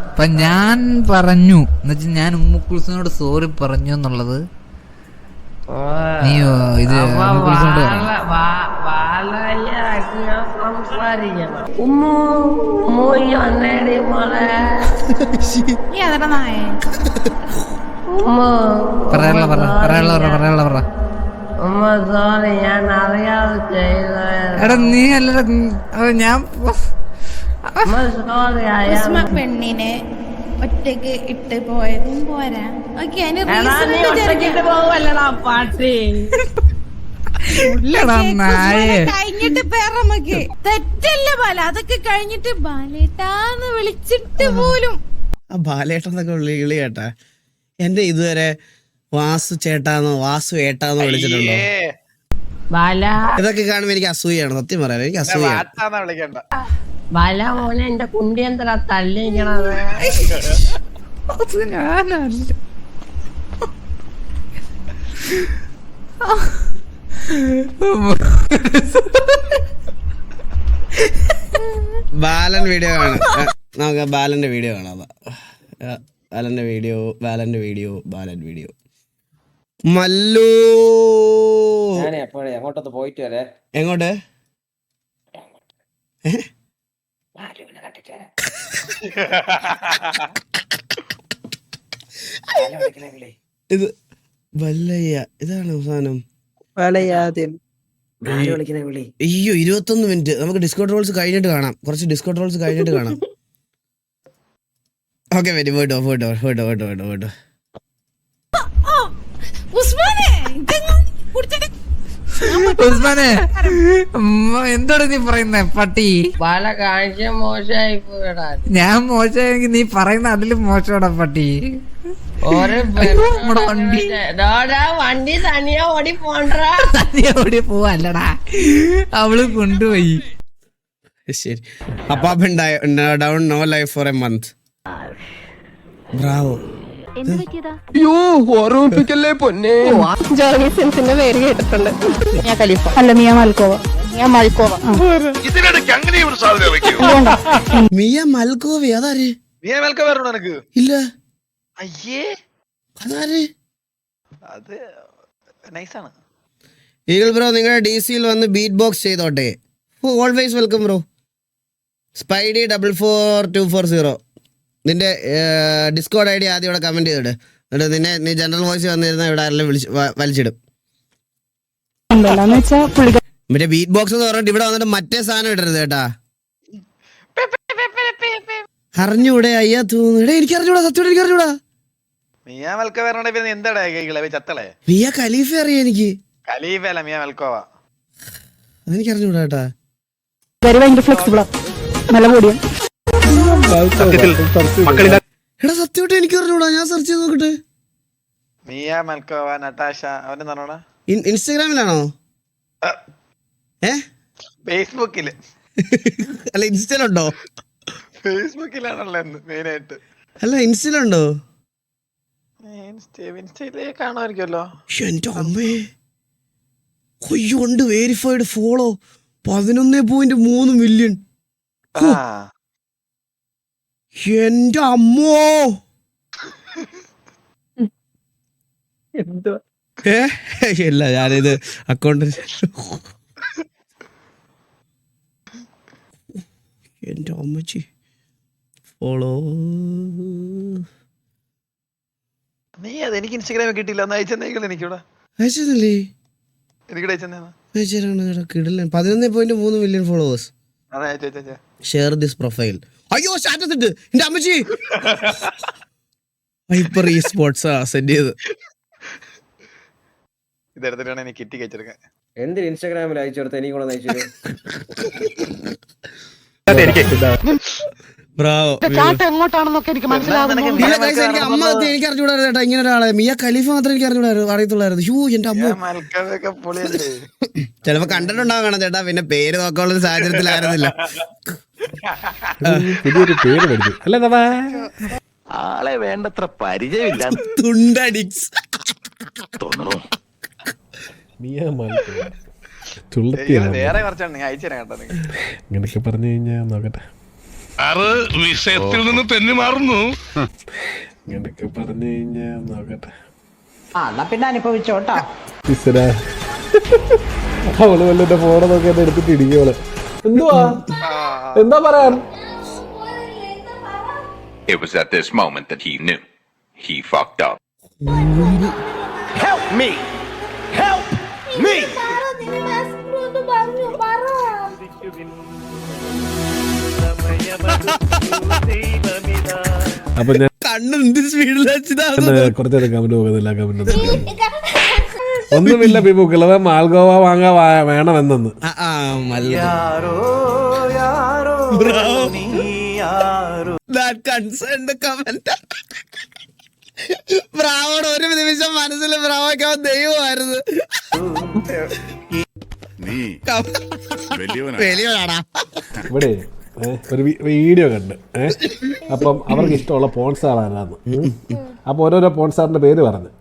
ഇപ്പൊ ഞാൻ പറഞ്ഞു എന്നുവെച്ചാൽ ഞാൻ ഉമ്മുക്കുൽസിനോട് സോറി പറഞ്ഞു എന്നുള്ളത് നീ ഇത് ഉമ്മുക്കുൽസിനോട് പറയാനുള്ള എടാ നീ അല്ല ഞാൻ പെണ്ണിനെ ഒറ്റക്ക് ഇട്ട് പോയതും പോരാ. കഴിഞ്ഞിട്ട് പേറമ്മക്ക് തെറ്റല്ല ബാല. അതൊക്കെ കഴിഞ്ഞിട്ട് ബാലേട്ടാന്ന് വിളിച്ചിട്ട് പോലും ബാലേട്ടന്നൊക്കെ വിളി കേട്ടാ. എന്റെ ഇതുവരെ വാസു ചേട്ടാന്നോ വാസു ഏട്ടാന്നോ വിളിച്ചിട്ടുണ്ടോ? ഇതൊക്കെ കാണുമ്പോ എനിക്ക് അസൂയാണ്. സത്യം പറയാം എനിക്ക് അസൂയാണ്. ബാല മോനെ എന്റെ കുണ്ടി എന്താ തള്ളിക്കണത്? ബാലൻ വീഡിയോ കാണാം. നമുക്ക് ബാലന്റെ വീഡിയോ കാണാം. ബാലന്റെ വീഡിയോ മല്ലു അങ്ങോട്ടൊന്ന് പോയിട്ട് വരെ. എങ്ങോട്ട്? ഇത് വല്ലയ്യ ഇതാണ് അവസാനം. അയ്യോ 21 മിനിറ്റ്. നമുക്ക് ഡിസ്കൗണ്ട് റോൾസ് കഴിഞ്ഞിട്ട് കാണാം. കുറച്ച് ഡിസ്കൗണ്ട് റോൾസ് കഴിഞ്ഞിട്ട് കാണാം. ഓക്കെ വരി പോയിട്ടോ. ഉസ്മാനെ എന്താണ് നീ പറയുന്നേ പട്ടി? ബാല കാഴ്ച മോശമായി പോയടാ. ഞാൻ മോശമായെങ്കിൽ നീ പറയുന്ന അതിലും മോശമാടാ പട്ടി. വണ്ടി തനിയാ ഓടി പോണ്ടാ. ഓടി പോവല്ലടാ, അവള് കൊണ്ടുപോയി. ശരി. അപ്പാപ്പൻ down no life for a month. Bravo. ഓർമ്മിപ്പിക്കല്ലേ പൊന്നെ. ജോഗിസിന്റെ പേര് കേട്ടിട്ടുണ്ട്. ഞാൻ ഖലീഫ. അല്ല മിയ മൽക്കോവ. മിയ മൽക്കോവ അതാര്? മിയ മൽക്കോവ ഇല്ല. അയ്യേ അതാര്? അത് നൈസാണ്. ഈഗിൾ ബ്രോ നിങ്ങളുടെ DC-യിൽ വന്ന് ബീറ്റ് ബോക്സ് ചെയ്തോട്ടെ. Always welcome bro. സ്പൈഡി 44240 നിന്റെ ഡിസ്കോഡ് ID ആദ്യം ഇവിടെ കമന്റ് ചെയ്തിട്ട് എന്നിട്ട് നീ ജനറൽ വോയിസ് വന്നിരുന്ന ഇവിടെ ആരെല്ലാം വലിച്ചിടും. മറ്റേ ബീറ്റ് ബോക്സ് എന്ന് പറഞ്ഞിട്ട് ഇവിടെ വന്നിട്ട് മറ്റേ സാധനം ഇടരുത് കേട്ടാ. അറിഞ്ഞൂടെ അയ്യാ തോന്നുന്നു. എനിക്ക് അറിഞ്ഞൂടാ, സത്യം എനിക്ക് അറിഞ്ഞൂടാ. മിയ മൽക്കോവ പിന്നെ എന്താടാ ചത്തളെ? മിയ ഖലീഫ അറിയാം എനിക്ക്. ഖലീഫ അല്ല മിയ മൽക്കോവ. അതെനിക്ക് അറിഞ്ഞൂടാ കേട്ടാ. ഭയങ്കര ഫ്ലെക്സിബിളാ, നല്ല ബോഡിയാ. എടാ സത്യമായിട്ട് എനിക്ക് അറിഞ്ഞൂടാ, ഞാൻ സെർച്ച് ചെയ്ത് നോക്കട്ടെ. മിയ മൽക്കോവ നട്ടാഷ അവന്റെ പറഞ്ഞോടാ. ഇൻസ്റ്റാഗ്രാമിലാണോ? ഫേസ്ബുക്കില്. അല്ല ഇൻസ്റ്റയിലുണ്ടോ? ഫേസ്ബുക്കിലാണല്ലോ മെയിനായിട്ട്. അല്ല ഇൻസ്റ്റയിലുണ്ടോ? ഇൻസ്റ്റയിലേ കാണുമായിരിക്കുമല്ലോ. എന്റെ അമ്മേ, ഉണ്ട് വെരിഫൈഡ് ഫോളോ 11.3 മില്യൺ. എന്റെ അമ്മോ, ഇല്ല ഞാനിത് അക്കൗണ്ട് എന്റെ അമ്മച്ചി ഫോളോ. നീ അത് എനിക്ക് ഇൻസ്റ്റാഗ്രാമിൽ കിട്ടിയില്ല. ഒന്ന് അയച്ചെന്നേക്കൾ എനിക്കിവിടെ. അയച്ചതല്ലേ? എനിക്കിടെ അയച്ചെന്നാ കിടിലൻ. 11.3 million followers. Share this profile. അയ്യോ സ്റ്റാറ്റസ് ഇട്ട് എന്റെ അമ്മച്ചി. ഹൈപ്പർ ഈ സ്പോർട്സ് സെൻഡ് ചെയ്ത് ഇതെടുത്തിട്ടാണ് എനിക്ക് കിറ്റി കഴിച്ചെടുക്കാൻ. എന്തിന് ഇൻസ്റ്റാഗ്രാമിൽ അയച്ചു കൊടുത്ത എനിക്ക് കൂടെ അയച്ചു. എങ്ങോട്ടാണെന്നൊക്കെ എനിക്ക് മനസ്സിലാവുന്നു. അമ്മ എനിക്ക് അറിഞ്ഞൂടായിരുന്നു ചേട്ടാ ഇങ്ങനെ ഒരാളെ. മിയ ഖലീഫ മാത്രമേ എനിക്ക് അറിയത്തുള്ളായിരുന്നു. എന്റെ അമ്മ ചിലപ്പോ കണ്ടിട്ടുണ്ടാവണം ചേട്ടാ, പിന്നെ പേര് നോക്കാനുള്ള സാഹചര്യത്തിലായിരുന്നില്ല. പുതിയൊരു പേര് പഠിച്ചു അല്ലേ? ആളെ വേണ്ടത്ര പരിചയമില്ല. തുണ്ടടിക്സ് വേറെ കുറച്ചാണ് അയച്ചുതരാം കേട്ടോ. ഇങ്ങനൊക്കെ പറഞ്ഞു കഴിഞ്ഞാൽ നോക്കട്ടെ. വിഷയത്തിൽ നിന്ന് തെന്നി മാറുന്നു. ഇങ്ങനൊക്കെ പറഞ്ഞു കഴിഞ്ഞാൽ നോക്കട്ടെ. എന്നാ പിന്നെ അനുഭവിച്ചോട്ടാ. അവള് വല്ല ഫോണോ നോക്കി എടുത്തിട്ട് ഇടിക്കോള്. എന്തുവാ എന്താ പറയാൻ? It was at this moment that he knew he fucked up. Help me! Help me! അപ്പൊ ഞാൻ കണ്ണെന്ത് സ്പീഡിൽ കുറച്ചേരം കമന്റ് പോകുന്നില്ല. കമന്റ് ഒന്നുമില്ല പിബുക്കളവ മാൽഗോവ വാങ്ങാ വേണമെന്നു. ബ്രാവോട് ഒരു നിമിഷം മനസ്സിൽ ബ്രാവോക്ക് അവൻ ദൈവമായിരുന്നു. വലിയവനാടാ. ഇവിടെ ഒരു വീഡിയോ കണ്ട് അപ്പം അവർക്ക് ഇഷ്ടമുള്ള പോൺ സ്റ്റാർ ആരാന്ന്. അപ്പൊ ഓരോരോ പോൺ സ്റ്റാറിന്റെ പേര് പറഞ്ഞു.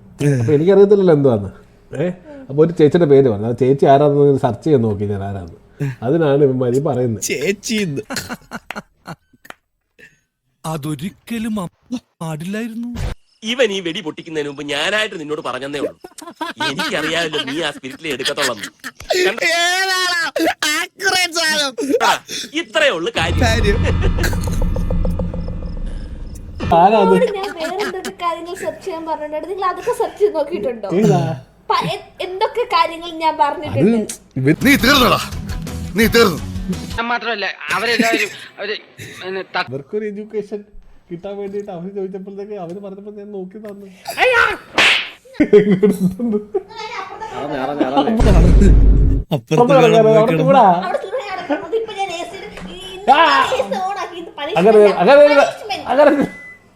അപ്പൊ എനിക്കറിയത്തില്ലല്ലോ എന്തുവാന്ന്. അപ്പൊ ഒരു ചേച്ചിയുടെ പേര് പറഞ്ഞു. അത് ചേച്ചി ആരാന്ന് സെർച്ച് ചെയ്ത് നോക്കി ഞാൻ ആരാന്ന്. അതിനാണ് ഇവന്മാര് പറയുന്നത് ചേച്ചി. അതൊരിക്കലും പാടില്ലായിരുന്നു. ഇവൻ ഈ വെടി പൊട്ടിക്കുന്നതിന് മുമ്പ് ഞാനായിട്ട് നിന്നോട് പറഞ്ഞതേ ഉള്ളൂ. എനിക്കറിയാമല്ലോ നീ ആ സ്പിരിറ്റിലെ എടുക്കത്തോളം. ഇത്രയേ ഉള്ളു കാര്യം. കാര്യങ്ങൾ സെർച്ച് ചെയ്യാൻ പറഞ്ഞിട്ടുണ്ട്. നിങ്ങൾ അതൊക്കെ സെർച്ച് ചെയ്ത് നോക്കിയിട്ടുണ്ടോ? എന്തൊക്കെ കാര്യങ്ങൾ ഞാൻ പറഞ്ഞിട്ടുണ്ട്. നീ തീർന്നടാ, നീ തീർന്നു. മാത്രമല്ല അവരെല്ലാവരും അവർക്കൊരു എഡ്യൂക്കേഷൻ കിട്ടാൻ വേണ്ടിട്ട് അവര് ചോദിച്ചപ്പോഴത്തേക്ക് അവര് പറഞ്ഞപ്പോ ഞാൻ നോക്കി തന്നു.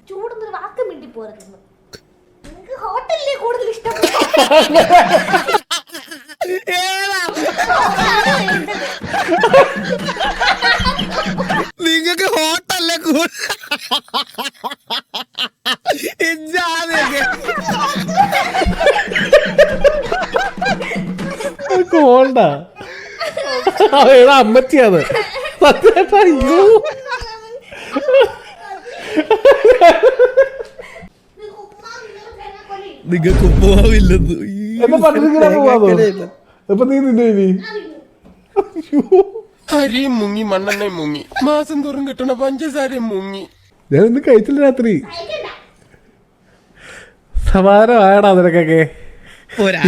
ചൂടുന്നൊരു വാക്ക് മിണ്ടി പോരുന്നു. നിങ്ങൾക്ക് ഹോട്ടലിലെ കൂടുതൽ ഇഷ്ടം. നിങ്ങൾക്ക് ഹോട്ടല്ലേ കോണ്ട അമ്മച്ചിയത് നിങ്ങൾക്ക് പോവില്ലെന്ന്. എന്നെ പട്ടിണിക്കിടാൻ പോവാതോ? അപ്പൊ നീ നിന്നെ ഇനി അരിയും മുങ്ങി മണ്ണെണ്ണയും മുങ്ങി മാസം തോറും കിട്ടണ പഞ്ചസാരയും മുങ്ങി. ഞാനൊന്നും കഴിച്ചില്ല രാത്രി. സമാധാനമായടാ നിനക്കൊക്കെ.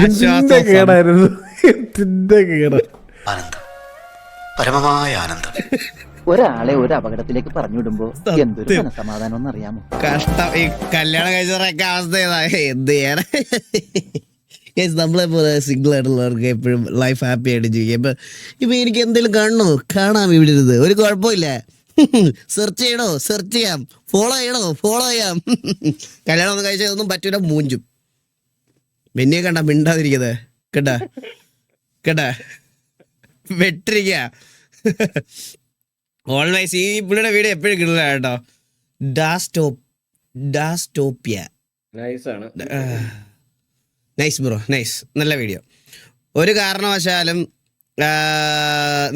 എന്തിന്റെ കേടായിരുന്നു, എന്തിന്റെ കേടാ. പരമമായ ആനന്ദം. ഒരാളെ ഒരു അപകടത്തിലേക്ക് പറഞ്ഞുവിടുമ്പോ എന്തൊരു മനസമാധാനം എന്നറിയാമോ? കഷ്ടം. ഈ കല്യാണം കഴിച്ചവരൊക്കെ അവസ്ഥ ഏതാ? എന്ത് ചെയ്യാനാ? നമ്മളെ പോലെ സിംഗിൾ ആയിട്ടുള്ളവർക്ക് എപ്പോഴും ലൈഫ് ഹാപ്പി ആയിട്ട് ജീവിക്കാം. ഇപ്പൊ എനിക്ക് എന്തെങ്കിലും കാണാം ഇവിടെ ഇരുന്ന്, ഒരു കുഴപ്പമില്ല. സെർച്ച് ചെയ്യണോ സെർച്ച് ചെയ്യാം, ഫോളോ ചെയ്യണോ ഫോളോ ചെയ്യാം. കല്യാണം ഒന്നും കഴിച്ചതൊന്നും പറ്റൂല, മൂഞ്ചും. മെന്നിയെ കണ്ട മിണ്ടാതിരിക്കുന്നത് കേട്ടാ വെട്ടിരിക്ക. ഓൾവൈസ് ഈ പുള്ളിയുടെ വീഡിയോ എപ്പോഴും കിട്ടില്ല കേട്ടോ. ഡാസ്റ്റോപ്പിയ നൈസ് ബ്രോ, നൈസ്, നല്ല വീഡിയോ. ഒരു കാരണവശാലും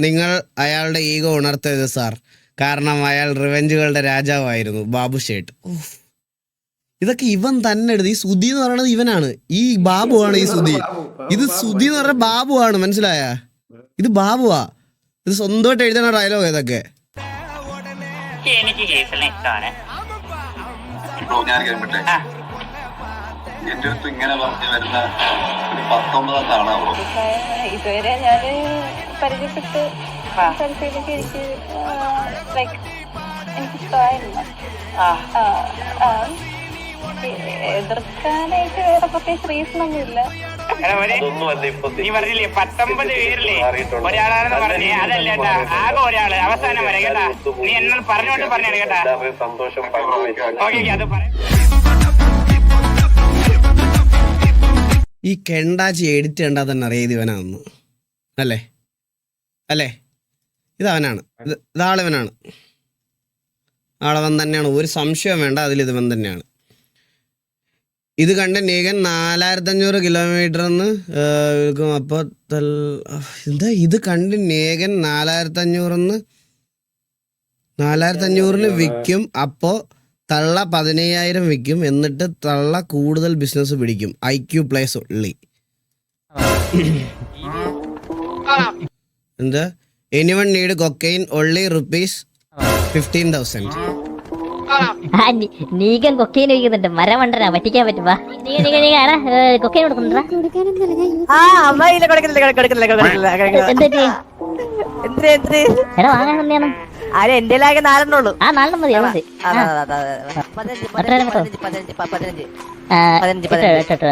നിങ്ങൾ അയാളുടെ ഈഗോ ഉണർത്തരുത് സാർ. കാരണം അയാൾ റിവെഞ്ചുകളുടെ രാജാവായിരുന്നു, ബാബു ഷേട്ട്. ഇതൊക്കെ ഇവൻ തന്നെ എടുത്ത്. ഈ സുധി എന്ന് പറയുന്നത് ഇവനാണ്, ഈ ബാബുവാണ് ഈ സുധി. ഇത് സുധി എന്ന് പറഞ്ഞ ബാബുവാണ്, മനസ്സിലായ? ഇത് ബാബുവാ, ഇത് സ്വന്തമായിട്ട് എഴുതുന്ന ഡയലോഗ് ഇതൊക്കെ. എനിക്ക് കേസലിനെ ഇഷ്ടമാണ്. എന്റെ അടുത്ത് ഇങ്ങനെ പറഞ്ഞു വരുന്ന 19 ആളാണോ ഇതുവരെ ഞാൻ പരിചയപ്പെട്ട് എനിക്ക് എനിക്കിഷ്ടമായിരുന്നു. എതിർക്കാനായിട്ട് വേറെ പ്രത്യേകിച്ച് റീസൺ ഒന്നും ഇല്ല. നീ പറഞ്ഞില്ലേ 19 പേരില്ലേ ഒരാളാണെന്ന് പറഞ്ഞേ, അതല്ല കേട്ടാ, ആകെ ഒരാള് അവസാനം വരെ കേട്ടാ. നീ എന്നോട് പറഞ്ഞോണ്ട് പറഞ്ഞാണ് കേട്ടാ. ഓക്കെ അത് പറയാം. ഈ കെണ്ടാച്ചി എഡിറ്റ് കണ്ടാൽ തന്നെ അറിയാം ഇവനാണെന്ന്. അല്ലേ ഇതവനാണ്, ഇതാളിവനാണ്, ആളവൻ തന്നെയാണ്, ഒരു സംശയം വേണ്ട, അതിലിവൻ തന്നെയാണ്. ഇത് കണ്ട നീകൻ 4500 കിലോമീറ്ററിന്ന് അപ്പോൾ എന്താ ഇത് കണ്ട് നേകൻ 4500 വിൽക്കും. അപ്പോൾ തള്ള 15000 വിൽക്കും. എന്നിട്ട് തള്ള കൂടുതൽ ബിസിനസ് പിടിക്കും. IQ പ്ലേസ് ഉള്ളി. എന്താ എനിവൺ നീഡ് കൊക്കൈൻ ഒള്ളി ₹15,000. നീകൻ കൊക്കൈൻ ഒഴിക്കുന്നുണ്ട്. മരമണ്ടനാ, പറ്റിക്കാൻ പറ്റുവാ? കൊക്കൈൻ കൊടുക്കുന്നുണ്ടാ? എടാ വാങ്ങാൻ തന്നെയാണ്. എന്റെ ആകെ 4 ഉള്ളൂ. ആ 4 മതി.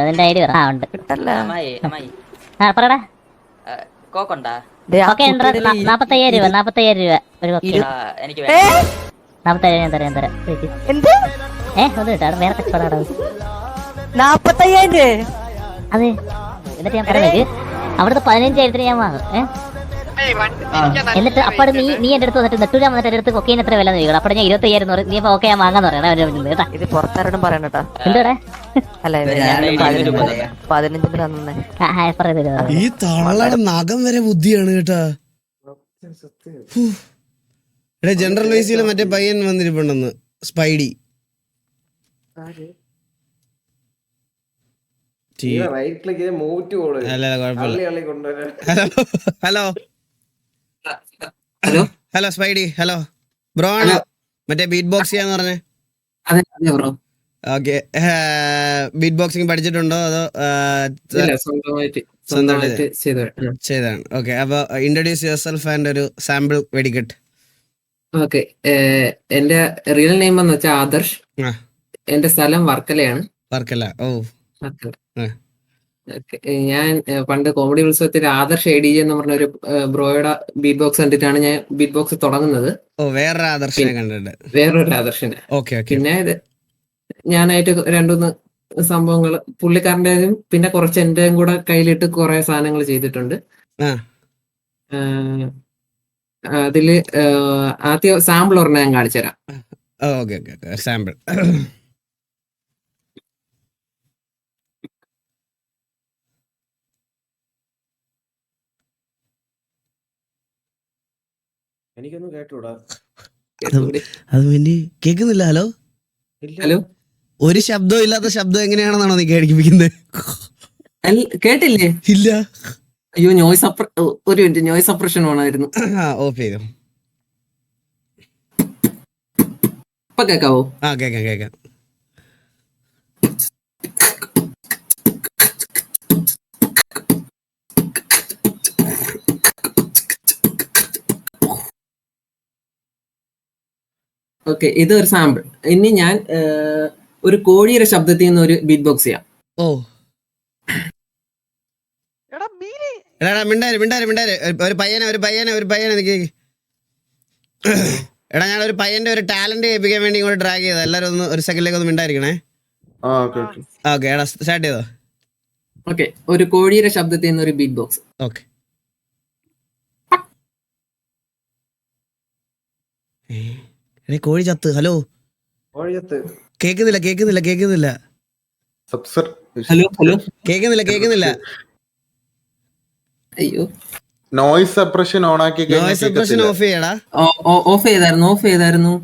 അതിന്റെ ഐഡി പറ. ഉണ്ട്. പറടാ. 45,000 രൂപ. 45,000 രൂപ ഒരു കൊക്കൈൻ. 45,000 ഞാൻ തരാം. ഒന്ന് കിട്ടാ, വേറെ കച്ചവടം. 45,000? അതെ. എന്നിട്ട് ഞാൻ പറഞ്ഞത് അവിടുത്തെ 15,000 ഞാൻ വാങ്ങും. എന്നിട്ട് അപ്പഴ് നീ എന്റെ അടുത്ത് വന്നിട്ട് നെട്ടൂരാൻ വന്നിട്ട് എന്റെ അടുത്ത് കൊക്കൈൻ എത്ര വില ചോദിക്കണം. അപ്പഴ ഞാൻ 25,000 നീ ഇപ്പൊ ഓക്കെ ഞാൻ വാങ്ങാന്ന് പറയണ. ഇത് പുറത്താരോടും പറയണട്ടാ. എന്തോടെ? അല്ല 15 തന്നെ. ഈ തള്ളയുടെ നഖം വരെ ബുദ്ധിയാണ് കേട്ടാ. ജനറൽ വൈസിയില് മറ്റേ പയ്യൻ വന്നിരിപ്പുണ്ടെന്ന്, സ്പൈഡി. അല്ല കുഴപ്പമില്ല. Hello Spidey. ഹലോ ബ്രോ ആണ് മറ്റേ ബീറ്റ് ബോക്സ് ചെയ്യാന്ന് പറഞ്ഞേ. ഓക്കെ, ബീറ്റ് ബോക്സിംഗ് പഠിച്ചിട്ടുണ്ടോ അതോ സ്വന്തമായിട്ട് ചെയ്താണ്? ഓക്കെ, അപ്പൊ ഇൻട്രൊഡ്യൂസ് യുവർ സെൽഫ് ആൻഡ് ഒരു സാമ്പിൾ വെടിക്കെട്ട്. ഓക്കെ, എന്റെ റിയൽ നെയിം എന്ന് വെച്ചാൽ ആദർശ്. എന്റെ സ്ഥലം വർക്കലയാണ്. വർക്കല. ഓ ഞാൻ പണ്ട് കോമഡി ഉത്സവത്തിൽ ആദർശ് ADJ എന്ന് പറഞ്ഞ ഒരു ബ്രോയുടെ ബീറ്റ് ബോക്സ് കണ്ടിട്ടാണ് ഞാൻ ബീറ്റ് ബോക്സ് തുടങ്ങുന്നത്. വേറൊരു ആദർശനെ കണ്ടിട്ട്? വേറൊരു ആദർശനെ. പിന്നെ ഇത് ഞാനായിട്ട് 2-3 സംഭവങ്ങൾ പുള്ളിക്കാരൻ്റെതും പിന്നെ കുറച്ച് എന്റെയും കൂടെ കയ്യിലിട്ട് കുറെ സാധനങ്ങൾ ചെയ്തിട്ടുണ്ട്. അതില് ആദ്യം സാമ്പിൾ ഒരെണ്ണം ഞാൻ കാണിച്ചു തരാം. സാമ്പിൾ. എനിക്കൊന്നും കേട്ടൂടാ. അത് വേണ്ടി കേക്കുന്നില്ല. ഹലോ ഹലോ ഒരു ശബ്ദവും ഇല്ലാത്ത ശബ്ദം എങ്ങനെയാണെന്നാണോ നീ കേൾപ്പിക്കുന്നത്? കേട്ടില്ലേ? ഇല്ല. അയ്യോ ഒരു മിനിറ്റ്, നോയ്സ് സപ്രഷൻ വേണമായിരുന്നു. ഓഫ് ചെയ്തു. ഇപ്പൊ കേക്കാവോ? കേക്കാം. ഓക്കെ, ഇത് ഒരു സാമ്പിൾ. ഇനി ഞാൻ ഒരു കോഴിയുടെ ശബ്ദത്തിൽ നിന്ന് ഒരു ബീറ്റ് ബോക്സ് ചെയ്യാം. മിണ്ടാര് ഒരു പയ്യനെ നിക്ക്. എടാ ഞാൻ ഒരു പയ്യന്റെ ഒരു ടാലന്റ് കേൾപ്പിക്കാൻ വേണ്ടി ഇങ്ങോട്ട് ഡ്രാഗ് ചെയ്താ. എല്ലാരും ഒന്ന് ഒരു സെക്കൻഡിലേക്ക് ഒന്ന് മിണ്ടായിരിക്കണേ. ഓക്കെ എടാ സ്റ്റാർട്ട് ചെയ്തോ. ഓക്കെ, ഒരു കോഴിയുടെ ശബ്ദത്തിൽ നിന്ന് ഒരു ബീറ്റ് ബോക്സ്. ഓക്കെ. കോഴി ചത്ത്. ഹലോ കേക്കുന്നില്ല. ഹലോ കേക്കുന്നില്ല. അയ്യോ, നോയ്സ് സപ്രഷൻ ഓൺ ആക്കി ഓഫ് ചെയ്യടാ. ഓഫ് ചെയ്തായിരുന്നു.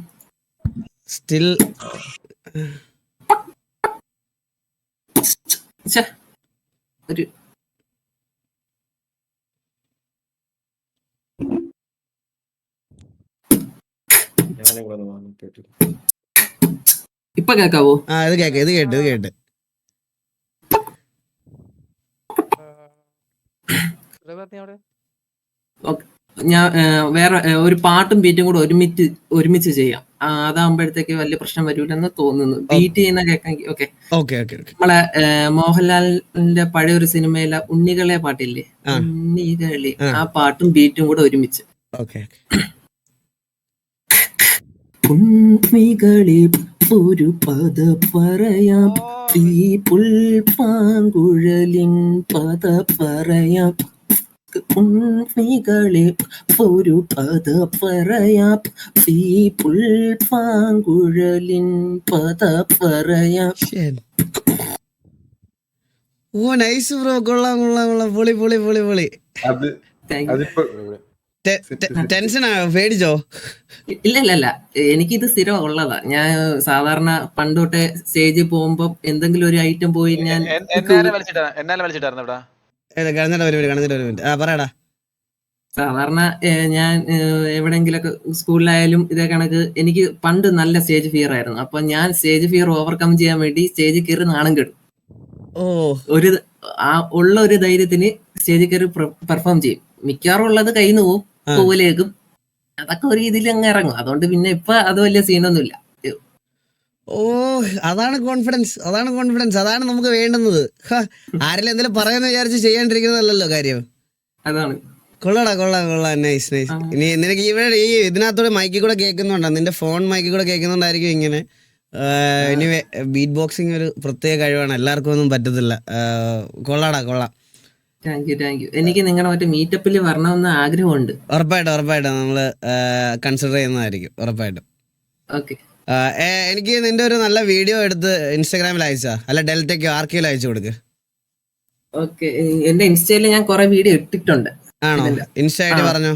സ്റ്റിൽ ഒരു ഇപ്പൊ കേക്കാവോ? ഇത് കേട്ട്. ഞാൻ വേറെ ഒരു പാട്ടും ബീറ്റും കൂടെ ഒരുമിച്ച് ചെയ്യാം. അതാകുമ്പോഴത്തേക്ക് വലിയ പ്രശ്നം വരൂലെന്ന് തോന്നുന്നു. ബീറ്റ് ചെയ്യുന്ന കേൾക്കാമെങ്കിൽ. ഓക്കെ. നമ്മളെ മോഹൻലാലിന്റെ പഴയ ഒരു സിനിമയിലെ ഉണ്ണികളെ പാട്ടില്ലേ, ഉണ്ണികളെ, ആ പാട്ടും ബീറ്റും കൂടെ ഒരുമിച്ച്. ഉണ്ണികളെ ഒരു പദ പറയാം, ഈ പുൽപ്പാങ്കുഴലിൻ പദ പറയാം. ഉണ്ണികളെ ഒരു പദ പറയാം, ഈ പുൽപ്പാങ്കുഴലിൻ പദ പറയാം. ഓ നൈസ് ബ്രോ, കൊള്ളാം. പൊളി. ടെൻഷൻ ആയോ? പേടിച്ചോ? ഇല്ല, എനിക്കിത് സ്ഥിരം ഉള്ളതാ. ഞാൻ സാധാരണ പണ്ട് തൊട്ടേ സ്റ്റേജിൽ പോകുമ്പോ എന്തെങ്കിലും ഒരു ഐറ്റം പോയി ഞാൻ പറയടാ. സാധാരണ ഞാൻ എവിടെയെങ്കിലൊക്കെ സ്കൂളിലായാലും ഇതേ കണക്ക് എനിക്ക് പണ്ട് നല്ല സ്റ്റേജ് ഫിയർ ആയിരുന്നു. അപ്പൊ ഞാൻ സ്റ്റേജ് ഫിയർ ഓവർകം ചെയ്യാൻ വേണ്ടി സ്റ്റേജിൽ കയറി നാണം കെടും. ഉള്ള ഒരു ധൈര്യത്തിന് സ്റ്റേജിൽ കയറി പെർഫോം ചെയ്യും. മിക്കവാറും ഉള്ളത് കയ്യിൽ നിന്ന് പോവും, പോലേക്കും അതൊക്കെ ഒരു രീതിയിൽ അങ്ങ് ഇറങ്ങും. അതുകൊണ്ട് പിന്നെ ഇപ്പൊ അത് വലിയ സീനൊന്നുമില്ല. അതാണ് കോൺഫിഡൻസ്. അതാണ് നമുക്ക് വേണ്ടുന്നത്. ആരെങ്കിലും എന്തെങ്കിലും പറയാന്ന് വിചാരിച്ച് ചെയ്യാണ്ടിരിക്കുന്നതല്ലോ കാര്യം. അതാണ്. കൊള്ളാം. നൈസ്. ഇനി നിനക്ക് ഇവിടെ ഈ ഇതിനകത്തൂടെ മൈക്കിൽ കൂടെ കേൾക്കുന്നുണ്ടോ? നിന്റെ ഫോൺ മൈക്കിൽ കൂടെ കേൾക്കുന്നുണ്ടായിരിക്കും ഇങ്ങനെ. ഇനി ബീറ്റ് ബോക്സിങ് ഒരു പ്രത്യേക കഴിവാണ്, എല്ലാവർക്കും ഒന്നും പറ്റത്തില്ല. കൊള്ളാം. Thank you. എനിക്ക് നിങ്ങളുടെ മറ്റേ മീറ്റപ്പിൽ വരണമെന്ന് ആഗ്രഹമുണ്ട്. ഉറപ്പായിട്ടും നമ്മള് കൺസിഡർ ചെയ്യുന്നതായിരിക്കും. ഉറപ്പായിട്ടും. ഓക്കെ. എനിക്ക് നിന്റെ ഒരു നല്ല വീഡിയോ എടുത്ത് ഇൻസ്റ്റാഗ്രാമിൽ അയച്ചാ, അല്ല ഡെൽറ്റയ്ക്കോ ആർക്കെങ്കിലും അയച്ചു കൊടുക്ക്. ഓക്കെ, എന്റെ ഇൻസ്റ്റയിൽ ഞാൻ കുറെ വീഡിയോ ഇട്ടിട്ടുണ്ട്. ആണോ? ഇൻസ്റ്റ ഐ ഡി പറഞ്ഞോ.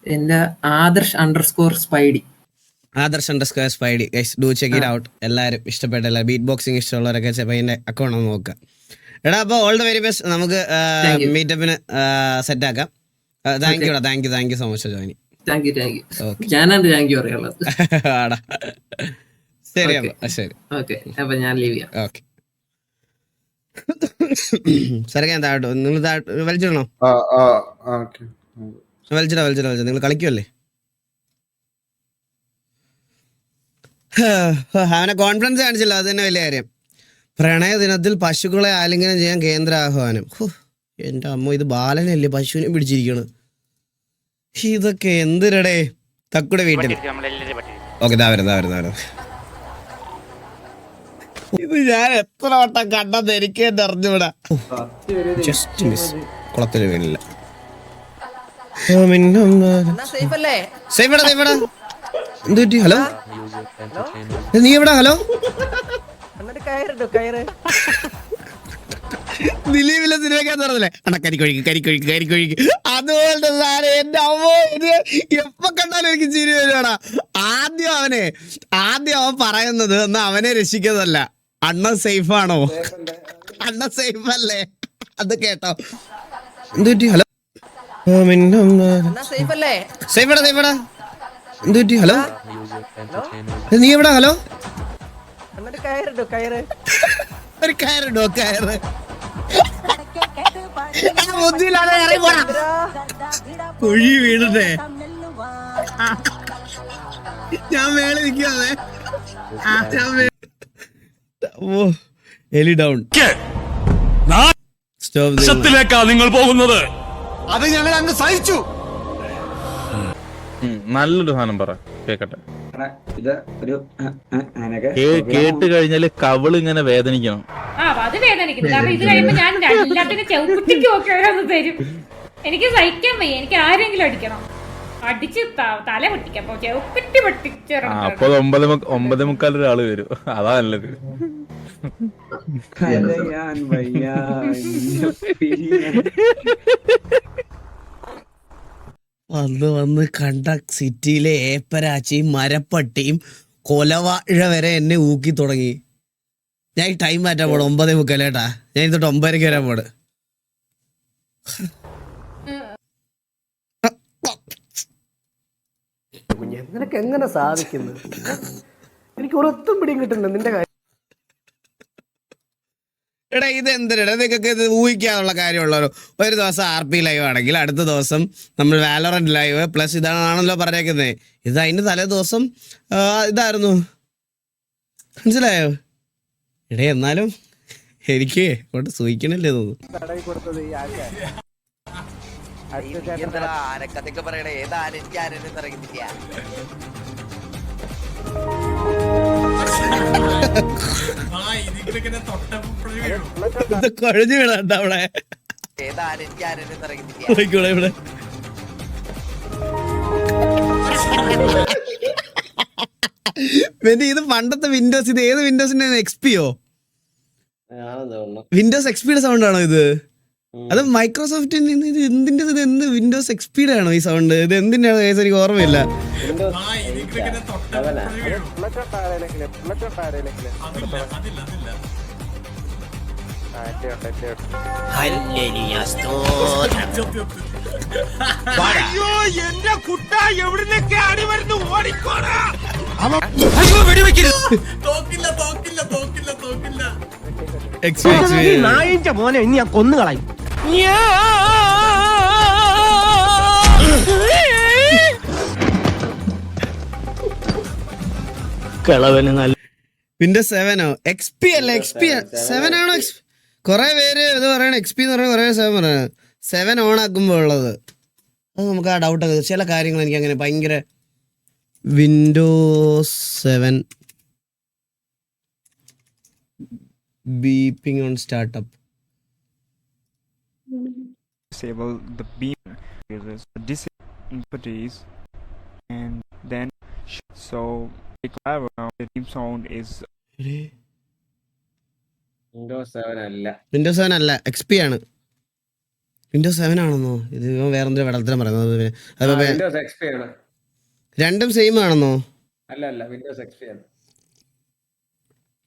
എന്റെ _Spidey. _Spidey. Guys do check it out. എല്ലാവരും ഇഷ്ടപ്പെട്ടല്ല ബീറ്റ് ബോക്സിംഗ് ഇഷ്ടമുള്ളവരൊക്കെ ചെപ്പൈൻ്റെ അക്കൗണ്ട് ഒന്ന് നോക്കാം. എടാ അപ്പൊ ഓൾ ദ വെരി ബെസ്റ്റ്. നമുക്ക് മീറ്റപ്പിന് സെറ്റ് ആക്കാം. Thank you so much ജോയിനി. Thank you. ഞാനാണ് താങ്ക് യു പറയാനുള്ളത്. ശരി. ഓക്കെ, അപ്പൊ ഞാൻ ലീവ് ചെയ്യാം. ഓക്കെ. സരക്കാൻ താഴോട്ടോ. നിങ്ങൾ വലിച്ചിടണോ? വലിച്ചിടാ. നിങ്ങൾ കളിക്കുമല്ലേ? അവനെ കോൺഫിഡൻസ് കാണിച്ചില്ല, അത് തന്നെ വലിയ കാര്യം. പ്രണയ ദിനത്തിൽ പശുക്കളെ ആലിംഗനം ചെയ്യാൻ കേന്ദ്ര ആഹ്വാനം. എന്റെ അമ്മ, ഇത് ബാലനല്ലേ പശുവിനെ പിടിച്ചിരിക്കണ്. ഇതൊക്കെ എന്തിരടേ തക്കുടെ വീട്ടിൽ. ഓക്കെ, ദാ വരുന്നു. ഇത് ഞാൻ എത്ര വട്ടം കണ്ടെന്ന് എനിക്ക് തന്നെ അറിഞ്ഞൂടാ. Just miss. കുളത്തിന് വീണില്ല. എന്ത് പറ്റി? ഹലോ, നീ എവിടാ? ഹലോ, ദിലീപിലെ സിനിമയ്ക്കകത്ത് പറഞ്ഞില്ലേ അണ്ണാ കരിക്കൊഴിക്ക് അതുപോലത്തെ സാധനം. എന്റെ അമ്മോ, ഇത് എപ്പോ കണ്ടാലും എനിക്ക് ചിരി വരുവാടാ. ആദ്യം അവൻ പറയുന്നത് എന്നാ അവനെ രക്ഷിക്കുന്നതല്ല, അണ്ണ സേഫ് ആണോ, അണ്ണ സേഫ് അല്ലേ, അത് കേട്ടോ. എന്ത് പറ്റി? ഹലോ സേഫടാ എന്ത് പറ്റി? ഹലോ നീ എവിടാ? ഹലോ ഒരു കയറിടോ, കയറ് ബുദ്ധിയില്ലാതെ ഇറങ്ങി പോടാ, കുഴി വീണട്ടെ. ഞാൻ മേലെ നിൽക്കാതെ എലി ഡൗൺ. ത്തിലേക്കാ നിങ്ങൾ പോകുന്നത്, അത് ഞങ്ങൾ അങ്ങ് സഹിച്ചു. നല്ലൊരു സാധനം പറ കേക്കട്ടെ. ഇത് ഒരു കേട്ട് കഴിഞ്ഞാല് കവിള് ഇങ്ങനെ വേദനിക്കണം. അത് വേദനിക്കുന്നു. കാരണം ഇത് കഴിയുമ്പോ ഞാൻ എല്ലാത്തിനും ചവിട്ടിക്ക് നോക്കിയാൽ തരും. എനിക്ക് സഹിക്കാൻ വയ്യ, എനിക്ക് ആരെങ്കിലും അടിക്കണം, അടിച്ച് തല പൊട്ടിക്കാം. ചവിട്ടി പൊട്ടിച്ചേരണം. അപ്പൊ 9:45 ഒരാള് വരും, അതാ നല്ലത്. വന്ന് കണ്ട സിറ്റിയിലെ ഏപ്പരാച്ചിയും മരപ്പട്ടിയും കൊലവാഴ വരെ എന്നെ ഊക്കി തുടങ്ങി. ഞാൻ ഈ ടൈം മാറ്റാൻ പോണം, 9:45 ഏട്ടാ. ഞാൻ ഇതൊട്ട് 9:30 വരാൻ പോണ്. നിനക്ക് എങ്ങനെ സാധിക്കുന്നു? എനിക്ക് ഒരൊത്തും പിടിയും കിട്ടുന്നില്ല നിന്റെ കാര്യം. എടാ ഇത് എന്തിനാ നിങ്ങൾക്ക് ഇത് ഊഹിക്കാനുള്ള കാര്യമുള്ളൂ. ഒരു ദിവസം RP ലൈവ് ആണെങ്കിൽ അടുത്ത ദിവസം നമ്മൾ വാലോറന്റ് ലൈവ് പ്ലസ് ഇതാണല്ലോ പറഞ്ഞേക്കുന്നത്. ഇത് അതിന്റെ തലേ ദിവസം ഇതായിരുന്നു, മനസ്സിലായോ? എടേ എന്നാലും എനിക്ക് കൊണ്ട് സൂഹിക്കണില്ലേ തോന്നുന്നു. കുഴഞ്ഞു വീണ അവിടെ ഇവിടെ. ഇത് പണ്ടത്തെ വിൻഡോസ്. ഇത് ഏത് വിൻഡോസിന്റെ XPയോ? വിൻഡോസ് XPയുടെ സൗണ്ട് ആണോ ഇത്? അത് മൈക്രോസോഫ്റ്റിന്റെ ഇത് എന്തിന്റെ? ഇത് എന്ത് വിൻഡോസ് XPയുടെ ആണോ ഈ സൗണ്ട്? ഇത് എന്തിന്റെ ആണ്? എനിക്ക് ഓർമ്മയില്ല. അയ്യോ എന്റെ കുട്ട എവിടുന്നൊക്കെ അടി വരുന്നു, ഓടിക്കോടാ. നായിന്റെ മോനെ ഇനി ഞാൻ കൊന്നുകളയും. കളവന് നല്ല വിൻഡോസ് 7ഓ? XP അല്ല, XP 7 ആണോ? കൊറേ പേര് ഇത് പറയണ XP എന്ന് പറഞ്ഞ, കൊറേ 7 പറയണ. 7 ഓൺ ആക്കുമ്പോൾ ഉള്ളത് അത് നമുക്ക് ആ ഡൗട്ടൊക്കെ. ചില കാര്യങ്ങൾ എനിക്ക് അങ്ങനെ ഭയങ്കര. Windows 7 beeping on startup. Disable the beep disabilities and then so clever now the beep sound is Windows 7 അല്ല. വിൻഡോസ് 7 അല്ല, XP ആണ്. വിൻഡോസ് 7 ആണെന്നോ? ഇത് വേറെന്തൊരു വെള്ളത്തിലും പറയുന്നത്. Windows XP ആണ്. രണ്ടും സെയിം ആണെന്നോ? അല്ല Windows XP ആണ്.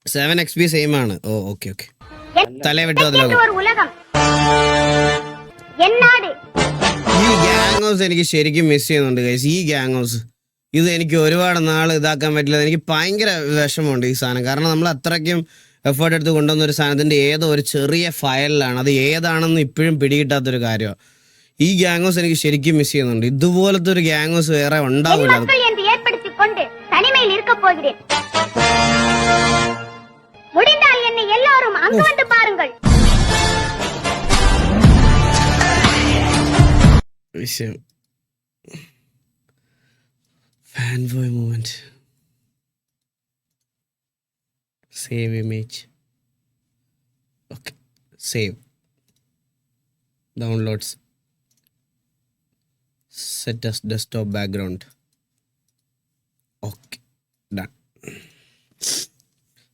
7 XP സെയിം ആണ്. ഓ ഓക്കെ. തലേ വിട്ടു അതിലോ. ഈ ഗ്യാങ് ഹൗസ് എനിക്ക് ശരിക്കും മിസ് ചെയ്യുന്നുണ്ട് ഗൈസ്. ഈ ഗ്യാങ് ഹൗസ് ഇത് എനിക്ക് ഒരുപാട് നാൾ ഇതാക്കാൻ പറ്റില്ല. എനിക്ക് ഭയങ്കര വിഷമമുണ്ട് ഈ സാധനം. കാരണം നമ്മൾ അത്രയ്ക്കും എഫേർട്ട് എടുത്ത് കൊണ്ടുവന്ന ഒരു സാധനത്തിന്റെ ഏതോ ഒരു ചെറിയ ഫയലിലാണ്. അത് ഏതാണെന്ന് ഇപ്പോഴും പിടികിട്ടാത്തൊരു കാര്യമാണ്. ഈ ഗ്യാങ് ഹൗസ് എനിക്ക് ശരിക്കും മിസ് ചെയ്യുന്നുണ്ട്. ഇതുപോലത്തെ ഒരു ഗ്യാങ് ഹൗസ് വേറെ ഉണ്ടാവില്ല. വിഷയം fanboy movement. Save image. Okay, save downloads. Set as desktop background. Okay, done.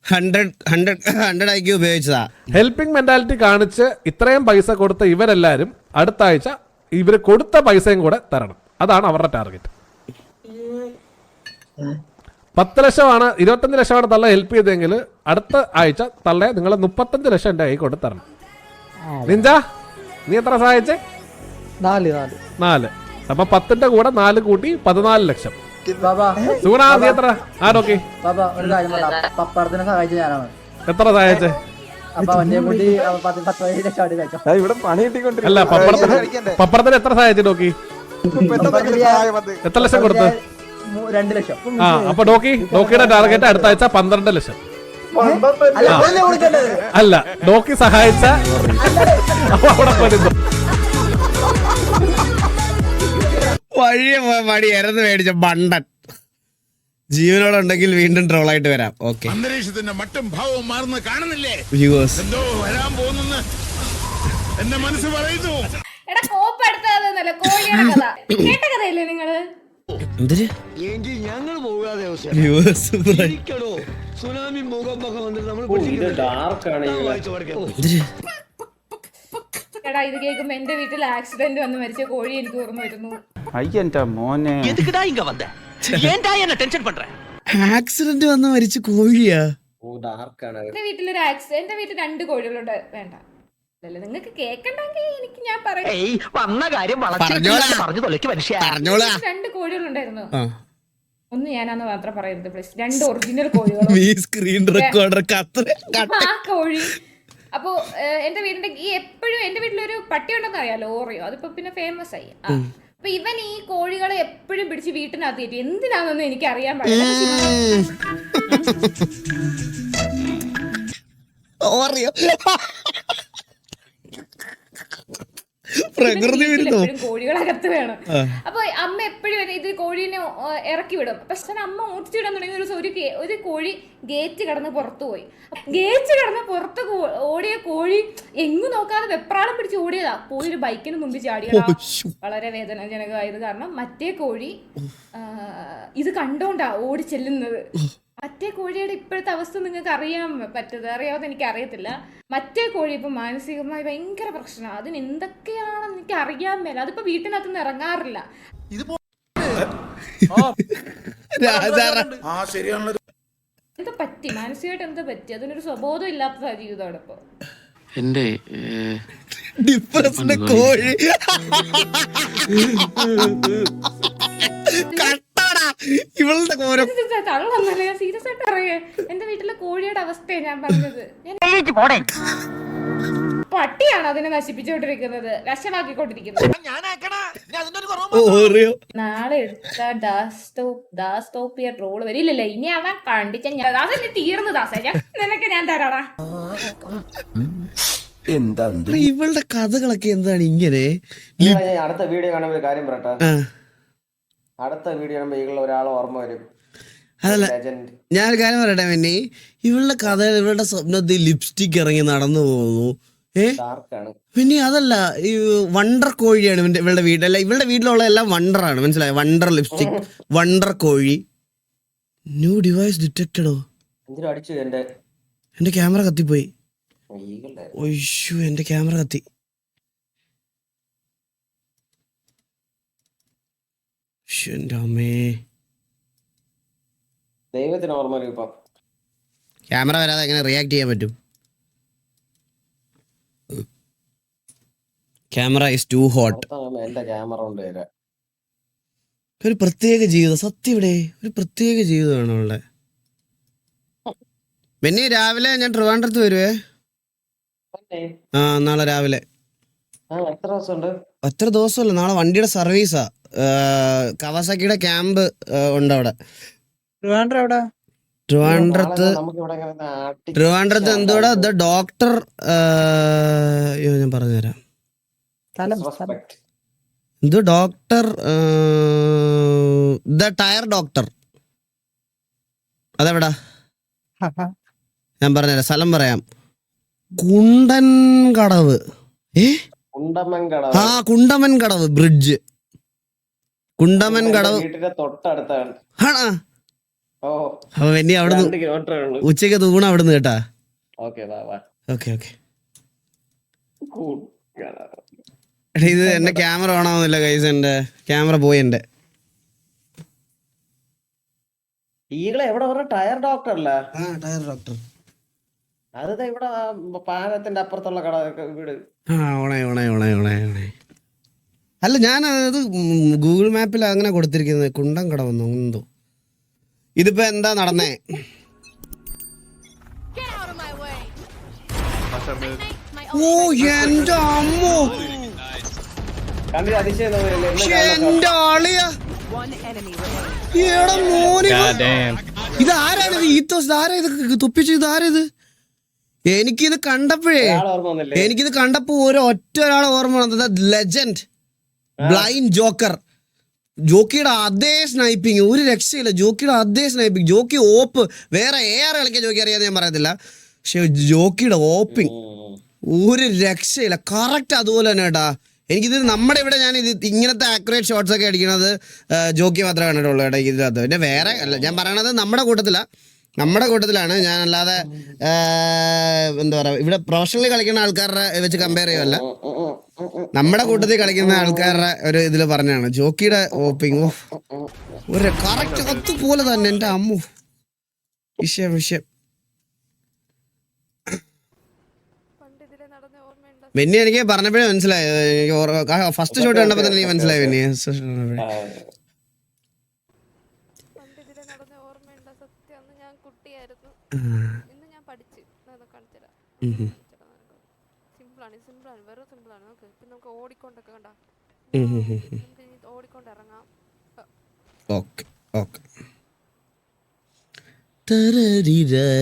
100 IQ ഉപയോഗിച്ചതാ. ഹെൽപ്പിംഗ് മെന്റാലിറ്റി കാണിച്ച് ഇത്രയും പൈസ കൊടുത്ത ഇവരെല്ലാരും അടുത്ത ആഴ്ച ഇവര് കൊടുത്ത പൈസയും കൂടെ തരണം. അതാണ് അവരുടെ ടാർഗറ്റ്. 10 ലക്ഷമാണ് 25 ലക്ഷമാണ് തള്ള ഹെൽപ്പ് ചെയ്തെങ്കിൽ അടുത്ത ആഴ്ച തള്ളയെ നിങ്ങൾ 35 ലക്ഷം എന്റെ കൈ കൊണ്ട് തരണം. നിഞ്ച നീ എത്ര സഹായിച്ചേ? 4. അപ്പൊ 10ന്റെ കൂടെ 4 കൂട്ടി 14 ലക്ഷം. സുഗുണ നീ എത്ര? നോക്കി എത്ര സഹായിച്ചേ? അല്ല പപ്പടത്തിന് എത്ര സഹായിച്ചു നോക്കി? എത്ര ലക്ഷം കൊടുത്ത്? 2 ലക്ഷം. അപ്പൊ ഡോക്കിയുടെ ടാർഗറ്റ് അടുത്ത ആഴ്ച 12 ലക്ഷം. അല്ല ഡോക്കി സഹായിച്ച വഴിയെ മടി എരന്ന് മേടിച്ച ബണ്ടൻ ജീവനോടുണ്ടെങ്കിൽ വീണ്ടും ട്രോളായിട്ട് വരാം. ഓക്കെ, അന്തരീക്ഷത്തിന്റെ മട്ടും ഭാവവും മാറുന്ന കാണുന്നില്ലേ? എന്തോ വരാൻ പോകുന്നെന്ന് എന്റെ മനസ്സ് പറയുന്നു. എടാ കോപ്പ് എടുത്തതല്ല കോഴിയുടെ കഥ കേട്ട കഥയല്ലേ നിങ്ങള്? സുനാമി ഭൂകമ്പൊക്കെ വന്നിട്ട് നമ്മൾ എടാ ഇത് കേൾക്കുമ്പോ എന്റെ വീട്ടിൽ ആക്സിഡന്റ് വന്ന് മരിച്ച കോഴി എനിക്ക് ഓർമ്മ വരുന്നു. ആക്സിഡന്റ് വന്ന് മരിച്ച കോഴിയാ? എന്റെ വീട്ടിലൊരു എന്റെ വീട്ടിൽ 2 കോഴികളുണ്ട്. വേണ്ട നിങ്ങൾക്ക് കേക്കണ്ടെങ്കിൽ എനിക്ക് ഞാൻ പറയാം. 2 കോഴികളുണ്ടായിരുന്നു. ഒന്ന് ഞാനാന്ന് മാത്രം പറയരുത് പ്ലീസ്. 2 ഒറിജിനൽ കോഴികളും ആ കോഴി. അപ്പൊ എന്റെ വീടിന്റെ ഈ എപ്പോഴും എന്റെ വീട്ടിലൊരു പട്ടി ഉണ്ടെന്ന് അറിയാലോ, ഓറിയോ. അതിപ്പോ പിന്നെ ഫേമസ് ആയി. അപ്പൊ ഇവൻ ഈ കോഴികളെ എപ്പോഴും പിടിച്ച് വീട്ടിനകത്ത് കയറ്റി. എന്തിനാണെന്ന് എനിക്ക് അറിയാൻ പാടില്ല. പ്രകൃതി കോഴികളകത്ത് വേണം. അപ്പൊ അമ്മ എപ്പോഴും ഇത് കോഴീനെ ഇറക്കി വിടും. പക്ഷെ അമ്മ ഓടിച്ചിടാൻ തുടങ്ങിയ ഒരു കോഴി ഗേറ്റ് കടന്ന് പുറത്തു പോയി. ഗേറ്റ് കടന്ന് പുറത്ത് ഓടിയ കോഴി എങ്ങും നോക്കാതെ വെപ്രാളം പിടിച്ച് ഓടിയതാ. പോയി ഒരു ബൈക്കിന് മുമ്പിൽ ചാടിയതാ. വളരെ വേദനാജനകമായത്. കാരണം മറ്റേ കോഴി ഇത് കണ്ടോണ്ടാ ഓടി ചെല്ലുന്നത്. മറ്റേ കോഴിയുടെ ഇപ്പോഴത്തെ അവസ്ഥ നിങ്ങൾക്ക് അറിയാമെന്ന് എനിക്ക് അറിയത്തില്ല. മറ്റേ കോഴി ഇപ്പൊ മാനസികമായി ഭയങ്കര പ്രശ്നമാണ്. അതിന് എന്തൊക്കെയാണെന്ന് എനിക്ക് അറിയാൻ മേല. അതിപ്പോ വീട്ടിനകത്തുനിന്ന് ഇറങ്ങാറില്ല. എന്താ പറ്റി മാനസികമായിട്ട് എന്താ പറ്റി? അതിനൊരു സ്വബോധം ഇല്ലാത്ത ജീവിതമാണ് ഇപ്പൊ. എന്റെ കോഴി ഇവളുടെ തള്ളൊന്നല്ല, ഞാൻ സീരിയസ് ആയിട്ട് അറിയേ. എന്റെ വീട്ടിലെ കോഴിയുടെ അവസ്ഥയെ ഞാൻ പറഞ്ഞത്. പട്ടിയാണ് അതിനെ നശിപ്പിച്ചോണ്ടിരിക്കുന്നത്, വശമാക്കിക്കൊണ്ടിരിക്കുന്നത്. നാളെ എടുത്ത ഡാസ്റ്റോപ്പിയ ട്രോള് വരില്ലല്ലോ. ഇനി അവൻ കണ്ടിച്ച അതെന്നെ തീർന്നു ദാസ. നിനക്ക് ഞാൻ തരാടാ. എന്താ ഇവളുടെ കഥകളൊക്കെ എന്താണ് ഇങ്ങനെ? അടുത്ത വീഡിയോ കാണുമ്പോൾ കാര്യം പറയട്ടെ. അടുത്ത വീഡിയോ കാണുമ്പോൾ ഈകളുടെ ഒരാളെ ഓർമ്മ വരും. അതല്ല, ഞാനൊരു കാര്യം പറയട്ടെ മെന്നി. ഇവളുടെ കഥ, ഇവളുടെ സ്വപ്നത്തിൽ ലിപ്സ്റ്റിക് ഇറങ്ങി നടന്നു പോകുന്നു. പിന്നെ അതല്ല, ഈ വണ്ടർ കോഴിയാണ് ഇവളുടെ വീട്ടിലല്ല. ഇവളുടെ വീട്ടിലുള്ള എല്ലാം വണ്ടറാണ്, മനസ്സിലായോ? വണ്ടർ ലിപ്സ്റ്റിക്, വണ്ടർ കോഴി. ന്യൂ ഡിവൈസ് ഡിറ്റക്റ്റഡോ? എന്റെ ക്യാമറ കത്തിപ്പോയി. ഒയ്യോ, എന്റെ ക്യാമറ കത്തി. എന്റെ അമ്മേ, ദൈവത്തിന് ഓർമ്മ. ക്യാമറ വരാതെ എങ്ങനെ റിയാക്ട് ചെയ്യാൻ പറ്റും? Camera is too hot. ഒരു പ്രത്യേക ജീവിതം. സത്യം ഇവിടെ ഒരു പ്രത്യേക ജീവിതമാണ് അവളുടെ. പിന്നെ രാവിലെ ഞാൻ ട്രിവാൻഡ്രത്ത് വരുവേ. നാളെ രാവിലെ. എത്ര ദിവസമല്ല, നാളെ വണ്ടിയുടെ സർവീസാ. കവാസാക്കിയുടെ ക്യാമ്പ് ഉണ്ട് അവിടെ. ട്രിവാൻഡ്രത്ത് എന്തോടാ ദ ഡോക്ടർ, ഞാൻ പറഞ്ഞുതരാം. എന്തോ ഡോക്ടർ, ദ ടയർ ഡോക്ടർ. അതെവിടാ? ഞാൻ പറഞ്ഞുതരാം, സ്ഥലം പറയാം. കുണ്ടൻകടവ്. കുണ്ടമൻകടവ് ബ്രിഡ്ജ്. കുണ്ടമൻകടവ് തൊട്ടടുത്താണ്. അപ്പൊ വെന്നി അവിടുന്ന് 2 കിലോമീറ്റർ ഉള്ളൂ. ഉച്ചക്ക് തൂണ അവിടുന്ന് കേട്ടാ. ഓക്കെ വാ. ഓക്കെ എടാ ഇത് എന്റെ ക്യാമറ ഓൺ ആവുന്നില്ല ഗൈസ്. എന്റെ ക്യാമറ പോയി. എന്റെ ഈകളെ എവിടെ പറഞ്ഞ ടയർ ഡോക്ടർ അല്ല? ടയർ ഡോക്ടർ അത് ഇവിടെ പാലത്തിന്റെ അപ്പുറത്തുള്ള കട വീട്. ഓണേ അല്ല, ഞാൻ അത് ഗൂഗിൾ മാപ്പിൽ അങ്ങനെ കൊടുത്തിരിക്കുന്നത് കുണ്ടം കട വന്നു എന്തോ. ഇതിപ്പോ എന്താ നടന്നേ? ഓ എന്റെ അമ്മോ, എന്റെ ആളിയാ. ഇതാരാണ്? ഈത്തോസ് ആരാ ഇത് തുപ്പിച്ചു? ഇതാരത്? എനിക്കിത് കണ്ടപ്പോ ഒറ്റ ഒരാളെ ഓർമ്മ വന്നത് ലെജൻഡ് ബ്ലൈൻഡ് ജോക്കർ. ജോക്കിയുടെ അതേ സ്നൈപ്പിങ്, ഒരു രക്ഷയില്ല. ജോക്കിയുടെ അതേ സ്നൈപ്പിങ്. ജോക്കി ഓപ്പ് വേറെ AR കളിക്കാൻ ജോക്കി അറിയാതെ ഞാൻ പറയത്തില്ല, പക്ഷെ ജോക്കിയുടെ ഓപ്പിങ് ഒരു രക്ഷയില്ല. കറക്റ്റ് അതുപോലെ തന്നെ കേട്ടാ. എനിക്കിത് നമ്മുടെ ഇവിടെ ഞാൻ ഇത് ഇങ്ങനത്തെ ആക്യുറേറ്റ് ഷോട്ട്സ് ഒക്കെ അടിക്കണത് ജോക്കി മാത്രമേ കണ്ടിട്ടുള്ളൂ കേട്ടോ ഇതിനകത്ത്. പിന്നെ വേറെ അല്ല ഞാൻ പറയണത്, നമ്മുടെ കൂട്ടത്തിലാണ്. ഞാൻ അല്ലാതെ എന്താ പറയുക, ഇവിടെ പ്രൊഫഷണലി കളിക്കുന്ന ആൾക്കാരുടെ വെച്ച് കമ്പയർ ചെയ്യുമല്ല, നമ്മുടെ കൂട്ടത്തിൽ കളിക്കുന്ന ആൾക്കാരുടെ ഒരു ഇതിൽ പറഞ്ഞാണ്. ജോക്കിയുടെ ഓപ്പിങ് ഒരു കറക്റ്റ് അതുപോലെ തന്നെ. എൻ്റെ അമ്മു വിഷയം വെന്നി എനിക്ക് പറഞ്ഞപ്പോഴേ മനസ്സിലായി. ഫസ്റ്റ് ഷോട്ട് കണ്ടപ്പോ തന്നെ എനിക്ക് മനസ്സിലായി വെന്നി.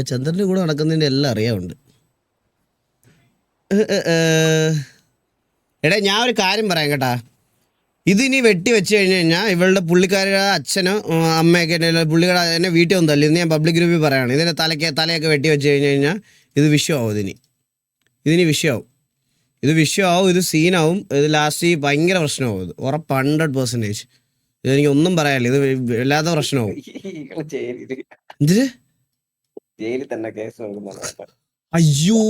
ചന്ദ്രന്റെ കൂടെ നടക്കുന്നതിന്റെ എല്ലാം അറിയാറുണ്ട്. എടാ ഞാൻ ഒരു കാര്യം പറയാം കേട്ടാ. ഇതിനി വെട്ടി വെച്ച് കഴിഞ്ഞാൽ ഇവളുടെ പുള്ളിക്കാരുടെ അച്ഛനോ അമ്മയൊക്കെ പുള്ളിക്കാരെ എന്നെ വീട്ടിൽ ഒന്നും തല്ലി. ഞാൻ പബ്ലിക് ഗ്രൂപ്പിൽ പറയാണ്. ഇതിൻ്റെ തലയൊക്കെ വെട്ടി വെച്ച് കഴിഞ്ഞാൽ ഇത് വിഷയമാവും. ഇതിനി വിഷയമാവും. ഇത് സീനാവും. ഇത് ലാസ്റ്റ് ഭയങ്കര പ്രശ്നമാവും. ഇത് ഉറപ്പ് 100%. ഇതെനിക്ക് ഒന്നും പറയാനില്ല. ഇത് വല്ലാത്ത പ്രശ്നമാവും. എന്തിന്? ജയിലിൽ തന്നെ കേസ്. അയ്യോ